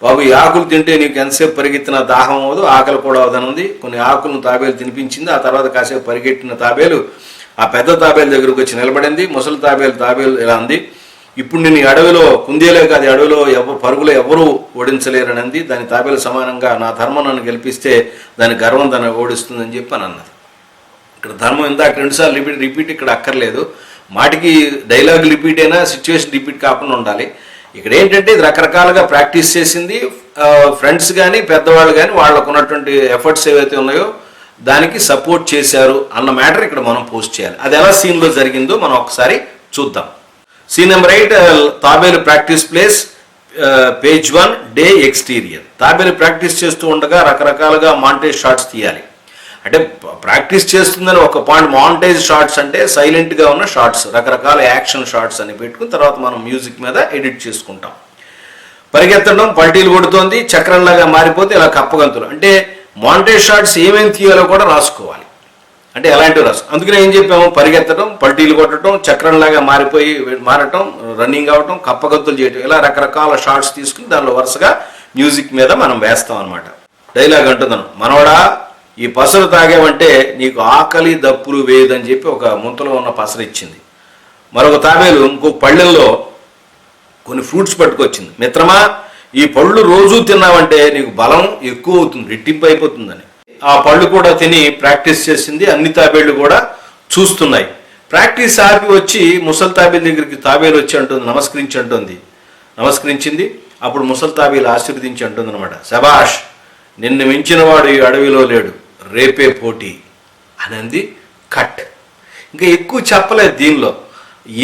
బాబు ఈ ఆకులు తింటే నీకు ఎంతసేపు పరిగెత్తిన దాహం అవ్వదు, ఆకలి కూడా అవదని ఉంది. కొన్ని ఆకులను తాబేలు తినిపించింది. ఆ తర్వాత కాసేపు పరిగెట్టిన తాబేలు ఆ పెద్ద తాబేలు దగ్గరకు వచ్చి నిలబడింది. ముసలి తాబేలు ఇలా అంది, ఇప్పుడు నేను అడవిలో కుందేలే కాదు, అడవిలో పరుగులో ఎవరు ఓడించలేరని అంది. దాని తాబేలు సమానంగా నా ధర్మం నన్ను గెలిపిస్తే దాని గర్వం దాన్ని ఓడిస్తుందని చెప్పి అని అన్నది. ఇక్కడ ధర్మం ఇందాక 2 సార్లు రిపీట్ ఇక్కడ అక్కర్లేదు. మాటికి డైలాగ్ రిపీట్ అయినా సిచ్యువేషన్ రిపీట్ కాకుండా ఉండాలి. ఇక్కడ ఏంటంటే ఇది రకరకాలుగా ప్రాక్టీస్ చేసింది. ఫ్రెండ్స్ కానీ పెద్దవాళ్ళు కానీ వాళ్ళకు ఉన్నటువంటి ఎఫర్ట్స్ ఏవైతే ఉన్నాయో దానికి సపోర్ట్ చేశారు అన్న మ్యాటర్ ఇక్కడ మనం పోస్ట్ చేయాలి. అది ఎలా సీన్లో జరిగిందో మనం ఒకసారి చూద్దాం. సీన్ నెంబర్ 8 తాబేలు practice place page 1 day exterior. తాబేలు ప్రాక్టీస్ చేస్తూ ఉండగా రకరకాలుగా మాంటేజ్ షాట్స్ తీయాలి. అంటే ప్రాక్టీస్ చేస్తుందని ఒక పాయింట్, మాంటేజ్ షాట్స్ అంటే సైలెంట్గా ఉన్న షాట్స్, రకరకాల యాక్షన్ షాట్స్ అని పెట్టుకుని తర్వాత మనం మ్యూజిక్ మీద ఎడిట్ చేసుకుంటాం. పరిగెత్తడం, పల్టీలు కొడుతోంది, చక్రంలాగా మారిపోతే ఇలా కప్పగంతులు. అంటే మాంటేజ్ షాట్స్ ఏమేమి తీయాలో కూడా రాసుకోవాలి. అంటే ఎలాంటివి అందుకనే ఏం చెప్పాము, పరిగెత్తడం, పల్టీలు కొట్టడం, చక్రంలాగా మారటం, రన్నింగ్ అవటం, కప్పగంతులు చేయటం, ఇలా రకరకాల షాట్స్ తీసుకుని దానిలో వరుసగా మ్యూజిక్ మీద మనం వేస్తాం అనమాట. డైలాగ్ అంటున్నాను, మనవడా ఈ పసరు తాగావంటే నీకు ఆకలి దప్పులు వేయదని చెప్పి ఒక ముంతలో ఉన్న పసరు ఇచ్చింది. మరొక తాబేలు ఇంకో పళ్ళెల్లో కొన్ని ఫ్రూట్స్ పట్టుకొచ్చింది. మిత్రమా ఈ పళ్ళు రోజూ తిన్నావంటే నీకు బలం ఎక్కువ అవుతుంది, రెట్టింపు అయిపోతుందని. ఆ పళ్ళు కూడా తిని ప్రాక్టీస్ చేసింది. అన్ని తాబేళ్లు కూడా చూస్తున్నాయి. ప్రాక్టీస్ ఆపి వచ్చి ముసలి తాబేలు దగ్గరికి తాబేలు వచ్చి అంటుంది, నమస్కరించింది. అప్పుడు ముసలి తాబేలు ఆశీర్వదించి అంటుంది అనమాట, శబాష్ నిన్ను మించినవాడు ఈ అడవిలో లేడు, రేపే పోటీ అనేది కట్. ఇంకా ఎక్కువ చెప్పలేదు దీనిలో.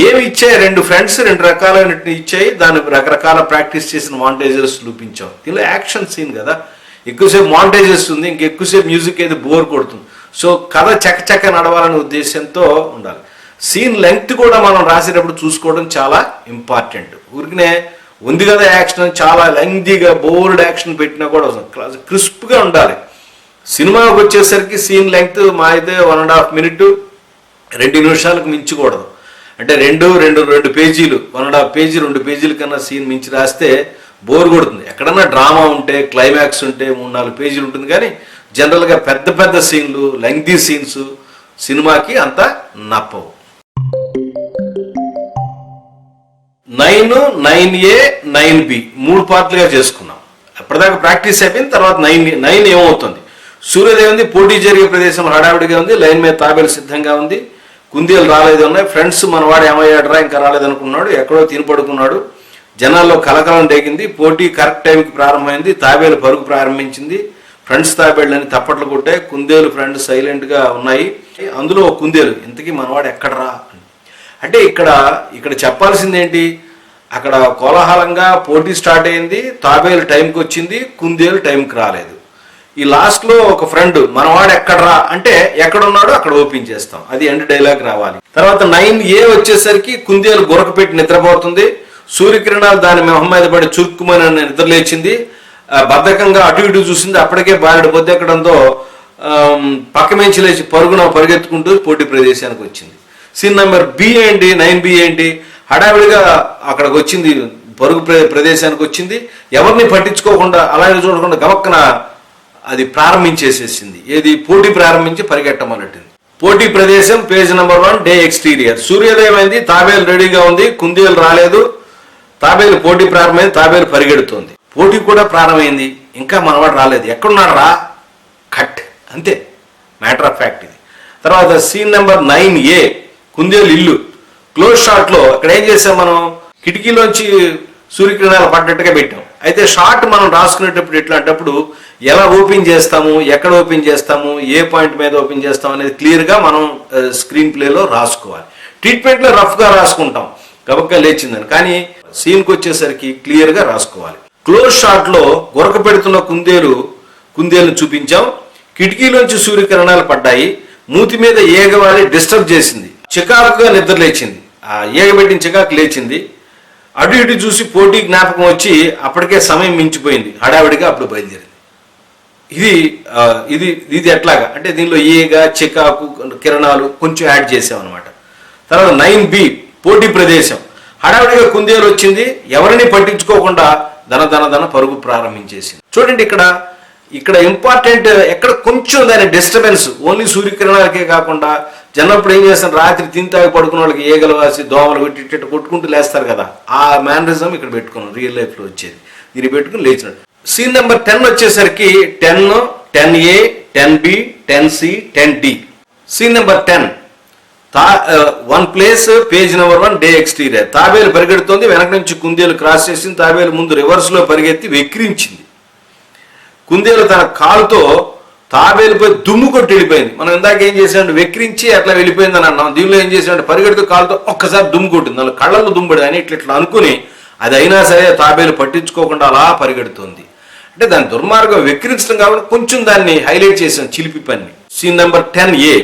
ఏమి ఇచ్చాయి, 2 ఫ్రెండ్స్ 2 రకాలైనట్టు ఇచ్చాయి, దాన్ని రకరకాల ప్రాక్టీస్ చేసిన మాంటేజెస్ చూపించాం. దీనిలో యాక్షన్ సీన్ కదా, ఎక్కువసేపు మాంటేజెస్ ఉంది, ఇంకెక్కువసేపు మ్యూజిక్ అయితే బోర్ కొడుతుంది. సో కథ చకచక నడవాలనే ఉద్దేశంతో ఉండాలి. సీన్ లెంగ్త్ కూడా మనం రాసేటప్పుడు చూసుకోవడం చాలా ఇంపార్టెంట్. ఊరికనే ఉంది కదా యాక్షన్, చాలా లెంగ్తీగా బోర్డ్ యాక్షన్ పెట్టినా కూడా క్రిస్ప్గా ఉండాలి. సినిమాకి వచ్చేసరికి సీన్ లెంగ్త్ మా అయితే 1.5 minute 2 నిమిషాలకు మించకూడదు. అంటే 2 పేజీలు 1.5 పేజీ 2 పేజీల కన్నా సీన్ మించి రాస్తే బోర్ కొడుతుంది. ఎక్కడన్నా డ్రామా ఉంటే, క్లైమాక్స్ ఉంటే 3-4 పేజీలు ఉంటుంది. కానీ జనరల్గా పెద్ద పెద్ద సీన్లు, లెంగ్తీ సీన్స్ సినిమాకి అంత నప్పవు. 9, 9A, 9B 3 పార్ట్లుగా చేసుకున్నాం. అప్పటిదాకా ప్రాక్టీస్ అయిపోయింది. తర్వాత 9 ఏమవుతుంది, సూర్యోదయం పోటీ జరిగే ప్రదేశం హడావిడిగా ఉంది, లైన్ మీద తాబేలు సిద్ధంగా ఉంది, కుందేలు రాలేదు ఉన్నాయి, ఫ్రెండ్స్ మనవాడు ఏమయ్యాడరా ఇంకా రాలేదనుకున్నాడు, ఎక్కడో తిని పడుకున్నాడు, జనాల్లో కలకలం రేగింది, పోటీ కరెక్ట్ టైంకి ప్రారంభమైంది, తాబేలు పరుగు ప్రారంభించింది, ఫ్రెండ్స్ తాబేళ్ళని తప్పట్లు కొట్టాయి, కుందేలు ఫ్రెండ్స్ సైలెంట్గా ఉన్నాయి, అందులో కుందేలు ఇంతకీ మనవాడు ఎక్కడరా అంటే ఇక్కడ చెప్పాల్సింది ఏంటి, అక్కడ కోలాహలంగా పోటీ స్టార్ట్ అయింది, తాబేలు టైంకి వచ్చింది, కుందేలు టైంకి రాలేదు. ఈ లాస్ట్లో ఒక ఫ్రెండ్ మనవాడు ఎక్కడరా అంటే ఎక్కడున్నాడో అక్కడ ఓపెన్ చేస్తాం, అది ఎండ్ డైలాగ్ రావాలి. తర్వాత 9A వచ్చేసరికి కుందేలు గురక పెట్టి నిద్రపోతుంది, సూర్యకిరణాలు దాని మొహం మీద పడి చురుక్కుమని నిద్రలేచింది, బద్ధకంగా అటు ఇటు చూసింది, అప్పటికే బారెడు పొద్దెక్కడంతో పక్క నుంచి లేచి పరిగెత్తుకుంటూ పోటీ ప్రదేశానికి వచ్చింది. సీన్ నెంబర్ B ఏంటి, 9B ఏంటి, హడావిడిగా అక్కడికి వచ్చింది, పరుగు ప్రదేశానికి వచ్చింది, ఎవరిని పట్టించుకోకుండా అలాగే చూడకుండా గమక్కన అది ప్రారంభించేసేసింది. ఏది, పోటీ ప్రారంభించి పరిగెట్టమన్నట్టుంది. పోటీ ప్రదేశం పేజ్ నెంబర్ 1, డే ఎక్స్టీరియర్. సూర్యోదయం అయింది, తాబేలు రెడీగా ఉంది, కుందేలు రాలేదు, తాబేలు పోటీ ప్రారంభమైంది, తాబేలు పరిగెడుతోంది, పోటీ కూడా ప్రారంభమైంది, ఇంకా మనవాడు రాలేదు, ఎక్కడున్నాడు రా, కట్, అంతే, మ్యాటర్ ఆఫ్ ఫ్యాక్ట్ ఇది. తర్వాత సీన్ నెంబర్ 9A, కుందేలు ఇల్లు. క్లోజ్ షాట్లో అక్కడ ఏం చేసాం, మనం కిటికీలోంచి సూర్యకిరణాలు పడ్డట్టుగా పెట్టాం. అయితే షార్ట్ మనం రాసుకునేటప్పుడు ఇట్లాంటప్పుడు ఎలా ఓపెన్ చేస్తాము, ఎక్కడ ఓపెన్ చేస్తాము, ఏ పాయింట్ మీద ఓపెన్ చేస్తాం అనేది క్లియర్గా మనం స్క్రీన్ ప్లేలో రాసుకోవాలి. ట్రీట్మెంట్లో రఫ్గా రాసుకుంటాం గబక్గా లేచిందని, కానీ సీన్కి వచ్చేసరికి క్లియర్గా రాసుకోవాలి. క్లోజ్ షాట్లో గురక పెడుతున్న కుందేలును చూపించాం, కిటికీలోంచి సూర్యకిరణాలు పడ్డాయి, మూతి మీద ఏగవాలి డిస్టర్బ్ చేసింది, చికాకుగా నిద్ర లేచింది, ఆ ఏగబెట్టిన చికాకు లేచింది, అటు ఇటు చూసి పోటీ జ్ఞాపకం వచ్చి అప్పటికే సమయం మించిపోయింది, హడావిడిగా అప్పుడు బయలుదేరింది. ఇది ఎట్లాగా అంటే దీనిలో ఏగ చికాకు కిరణాలు కొంచెం యాడ్ చేసామన్నమాట. తర్వాత 9B, పోటీ ప్రదేశం. హడావిడిగా కుందేలు వచ్చింది, ఎవరిని పట్టించుకోకుండా దన పరుగు ప్రారంభించేసింది. చూడండి ఇక్కడ ఇంపార్టెంట్, ఎక్కడ కొంచెం దాని డిస్టర్బెన్స్, ఓన్లీ సూర్యకిరణాలకే కాకుండా జనప్పుడు ఏం చేస్తారు, రాత్రి తింతాగి పడుకున్న వాళ్ళకి ఏగలు వాసి దోమలు పెట్టి కొట్టుకుంటూ లేస్తారు కదా, ఆ మేనరిజం ఇక్కడ పెట్టుకున్నాం, రియల్ లైఫ్లో వచ్చేది, దీన్ని పెట్టుకుని లేచినట్టు. సీన్ నెంబర్ 10 వచ్చేసరికి 10, 10A, 10B, 10C, 10D. Scene number 10, 1 place, page number 1, day exterior. తాబేలు పరిగెడుతోంది, వెనక నుంచి కుందేలు క్రాస్ చేసింది, తాబేలు ముందు రివర్స్లో పరిగెత్తి వెక్కిరించింది, కుందేలు తన కాలుతో తాబేలుపై దుమ్ము కొట్టి వెళ్ళిపోయింది. మనం ఇందాక ఏం చేసామంటే వెక్కిరించి అట్లా వెళ్ళిపోయింది అని అన్నాం, దీనిలో ఏం చేసామంటే పరిగెడుతూ కాలుతో ఒక్కసారి దుమ్ము కొట్టింది, వాళ్ళ కళ్ళల్లో దుమ్ము పడింది అని ఇట్లా అనుకుని అది అయినా సరే తాబేలు పట్టించుకోకుండా అలా పరిగెడుతుంది. అంటే దాని దుర్మార్గం వెక్కిరించడం కాబట్టి కొంచెం దాన్ని హైలైట్ చేసాం, చిలిపి పని. సీన్ నెంబర్ 10A,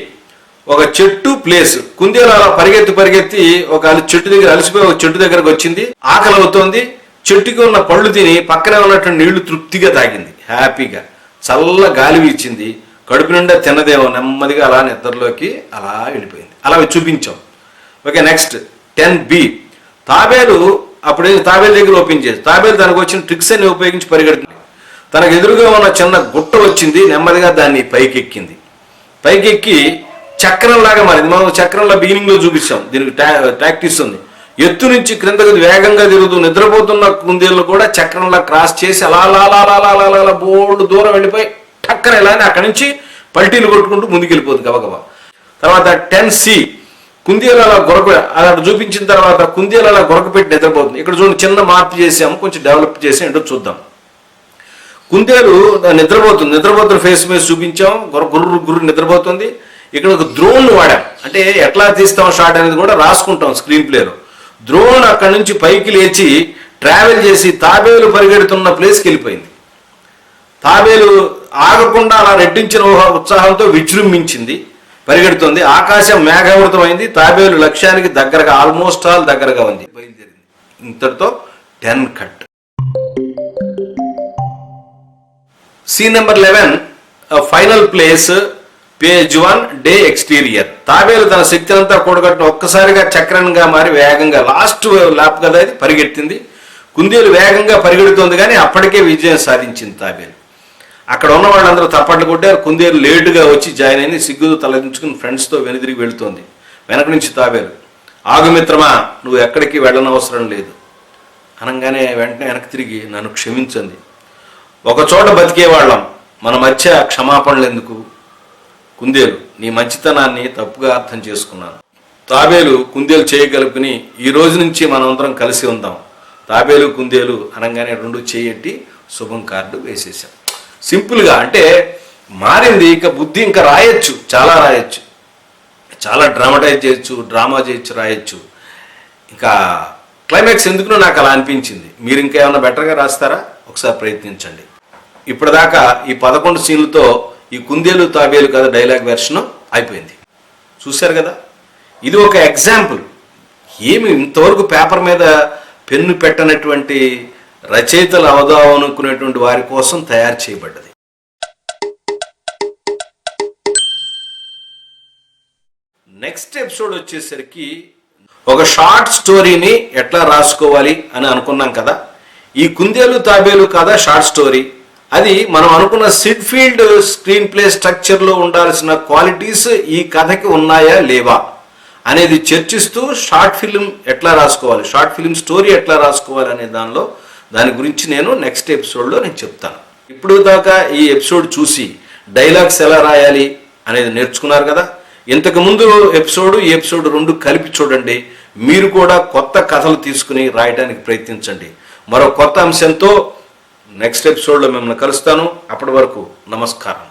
ఒక చెట్టు ప్లేస్. కుందేలు అలా పరిగెత్తి ఒక చెట్టు దగ్గర అలసిపోయి ఒక చెట్టు దగ్గరకు వచ్చింది, ఆకలి అవుతోంది, చెట్టుకి ఉన్న పళ్ళు తిని పక్కనే ఉన్నటువంటి నీళ్లు తృప్తిగా తాగింది, హ్యాపీగా చల్ల గాలి వీచింది, కడుపు నిండా తిన్నదేమో, నెమ్మదిగా అలా నిద్రలోకి అలా వెళ్ళిపోయింది. అలా చూపించాం. ఓకే, నెక్స్ట్ 10B, తాబేలు. అప్పుడే తాబేలు దగ్గర ఓపెన్ చేసి తాబేలు తనకు వచ్చిన ట్రిక్స్ అన్ని ఉపయోగించి పరిగెడుతుంది, తనకు ఎదురుగా ఉన్న చిన్న గుట్ట వచ్చింది, నెమ్మదిగా దాన్ని పైకెక్కింది, పైకెక్కి చక్రంలాగా మారింది. మనం చక్రంలో బిగినింగ్లో చూపించాం, దీనికి ప్రాక్టీస్ ఉంది. ఎత్తు నుంచి క్రిందకు వేగంగా తిరుగుతూ నిద్రపోతున్న కుందేళ్ళు కూడా చక్రంలా క్రాస్ చేసి అలా బోల్డ్ దూరం వెళ్ళిపోయి టక్కన ఇలా అక్కడి నుంచి పల్టీలు కొట్టుకుంటూ ముందుకెళ్ళిపోతుంది గబగబా. తర్వాత 10C, కుందేలు అలా చూపించిన తర్వాత కుందేలు అలా గొరక పెట్టి నిద్రపోతుంది. ఇక్కడ చూడండి, చిన్న మార్పు చేసాము, కొంచెం డెవలప్ చేసి ఏంటో చూద్దాం. కుందేలు నిద్రపోతున్న ఫేస్ మీద చూపించాం, గుర్రు గుర్రు నిద్రపోతుంది. ఇక్కడ ఒక డ్రోన్ వాడాం, అంటే ఎట్లా తీస్తాం షాట్ అనేది కూడా రాసుకుంటాం స్క్రీన్ ప్లేలో. డ్రోన్ అక్కడి నుంచి పైకి లేచి ట్రావెల్ చేసి తాబేలు పరిగెడుతున్న ప్లేస్కి వెళ్ళిపోయింది. తాబేలు ఆగకుండా అలా రెట్టించిన ఉత్సాహంతో విజృంభించింది, పరిగెడుతుంది. ఆకాశం మేఘావృతమైంది. తాబేలు లక్ష్యానికి దగ్గరగా, ఆల్మోస్ట్ ఆల్ దగ్గరగా ఉంది, బయలుదేరింది. ఇంతటితో 10 cut. Scene number 11, final place, page 1, day exterior. తాబేలు తన శక్తి అంతా కూడగట్టిన ఒక్కసారిగా చక్రంగా మారి వేగంగా, లాస్ట్ ల్యాప్ కదా ఇది, పరిగెత్తింది. కుందేలు వేగంగా పరిగెడుతోంది కానీ అప్పటికే విజయం సాధించింది తాబేలు. అక్కడ ఉన్న వాళ్ళందరూ తప్పట్లు కొట్టారు. కుందేలు లేటుగా వచ్చి జాయిన్ అయింది. సిగ్గుతో తలదించుకుని ఫ్రెండ్స్తో వెనుదిరిగి వెళుతోంది. వెనక నుంచి తాబేలు, ఆగు మిత్రమా, నువ్వు ఎక్కడికి వెళ్ళనవసరం లేదు అనగానే వెంటనే వెనక్కి తిరిగి, నన్ను క్షమించండి, ఒక చోట బతికేవాళ్ళం, మన మధ్య క్షమాపణలు ఎందుకు? కుందేలు, నీ మంచితనాన్ని తప్పుగా అర్థం చేసుకున్నాను. తాబేలు కుందేలు చేయగలుపుకుని, ఈ రోజు నుంచి మనందరం కలిసి ఉందాం. తాబేలు కుందేలు అనగానే 2 చేయెట్టి శుభం కార్డు వేసేసాం. సింపుల్గా, అంటే మారింది. ఇక బుద్ధి ఇంకా రాయొచ్చు, చాలా రాయొచ్చు, చాలా డ్రామటైజ్ చేయొచ్చు, డ్రామా చేయొచ్చు, రాయొచ్చు. ఇంకా క్లైమాక్స్ ఎందుకునో నాకు అలా అనిపించింది. మీరు ఇంకా ఏమైనా బెటర్గా రాస్తారా? ఒకసారి ప్రయత్నించండి. ఇప్పటిదాకా ఈ 11 సీన్లతో ఈ కుందేలు తాబేలు కథ డైలాగ్ వెర్షన్ అయిపోయింది. చూశారు కదా, ఇది ఒక ఎగ్జాంపుల్. ఏమి ఇంతవరకు పేపర్ మీద పెన్ను పెట్టనటువంటి రచయితలు అవదాం అనుకునేటువంటి వారి కోసం తయారు చేయబడ్డది. నెక్స్ట్ ఎపిసోడ్ వచ్చేసరికి ఒక షార్ట్ స్టోరీని ఎట్లా రాసుకోవాలి అని అనుకున్నాం కదా. ఈ కుందేలు తాబేలు కథ షార్ట్ స్టోరీ. అది మనం అనుకున్న సిడ్ఫీల్డ్ స్క్రీన్ ప్లే స్ట్రక్చర్లో ఉండాల్సిన క్వాలిటీస్ ఈ కథకి ఉన్నాయా లేవా అనేది చర్చిస్తూ షార్ట్ ఫిల్మ్ ఎట్లా రాసుకోవాలి, షార్ట్ ఫిల్మ్ స్టోరీ ఎట్లా రాసుకోవాలి అనే దాని గురించి నేను నెక్స్ట్ ఎపిసోడ్లో నేను చెప్తాను. ఇప్పుడు దాకా ఈ ఎపిసోడ్ చూసి డైలాగ్స్ ఎలా రాయాలి అనేది నేర్చుకున్నారు కదా. ఇంతకుముందు ఎపిసోడ్, ఈ ఎపిసోడ్ 2 కలిపి చూడండి. మీరు కూడా కొత్త కథలు తీసుకుని రాయడానికి ప్రయత్నించండి. మరో కొత్త అంశంతో నెక్స్ట్ ఎపిసోడ్లో మిమ్మల్ని కలుస్తాను. అప్పటి వరకు నమస్కారం.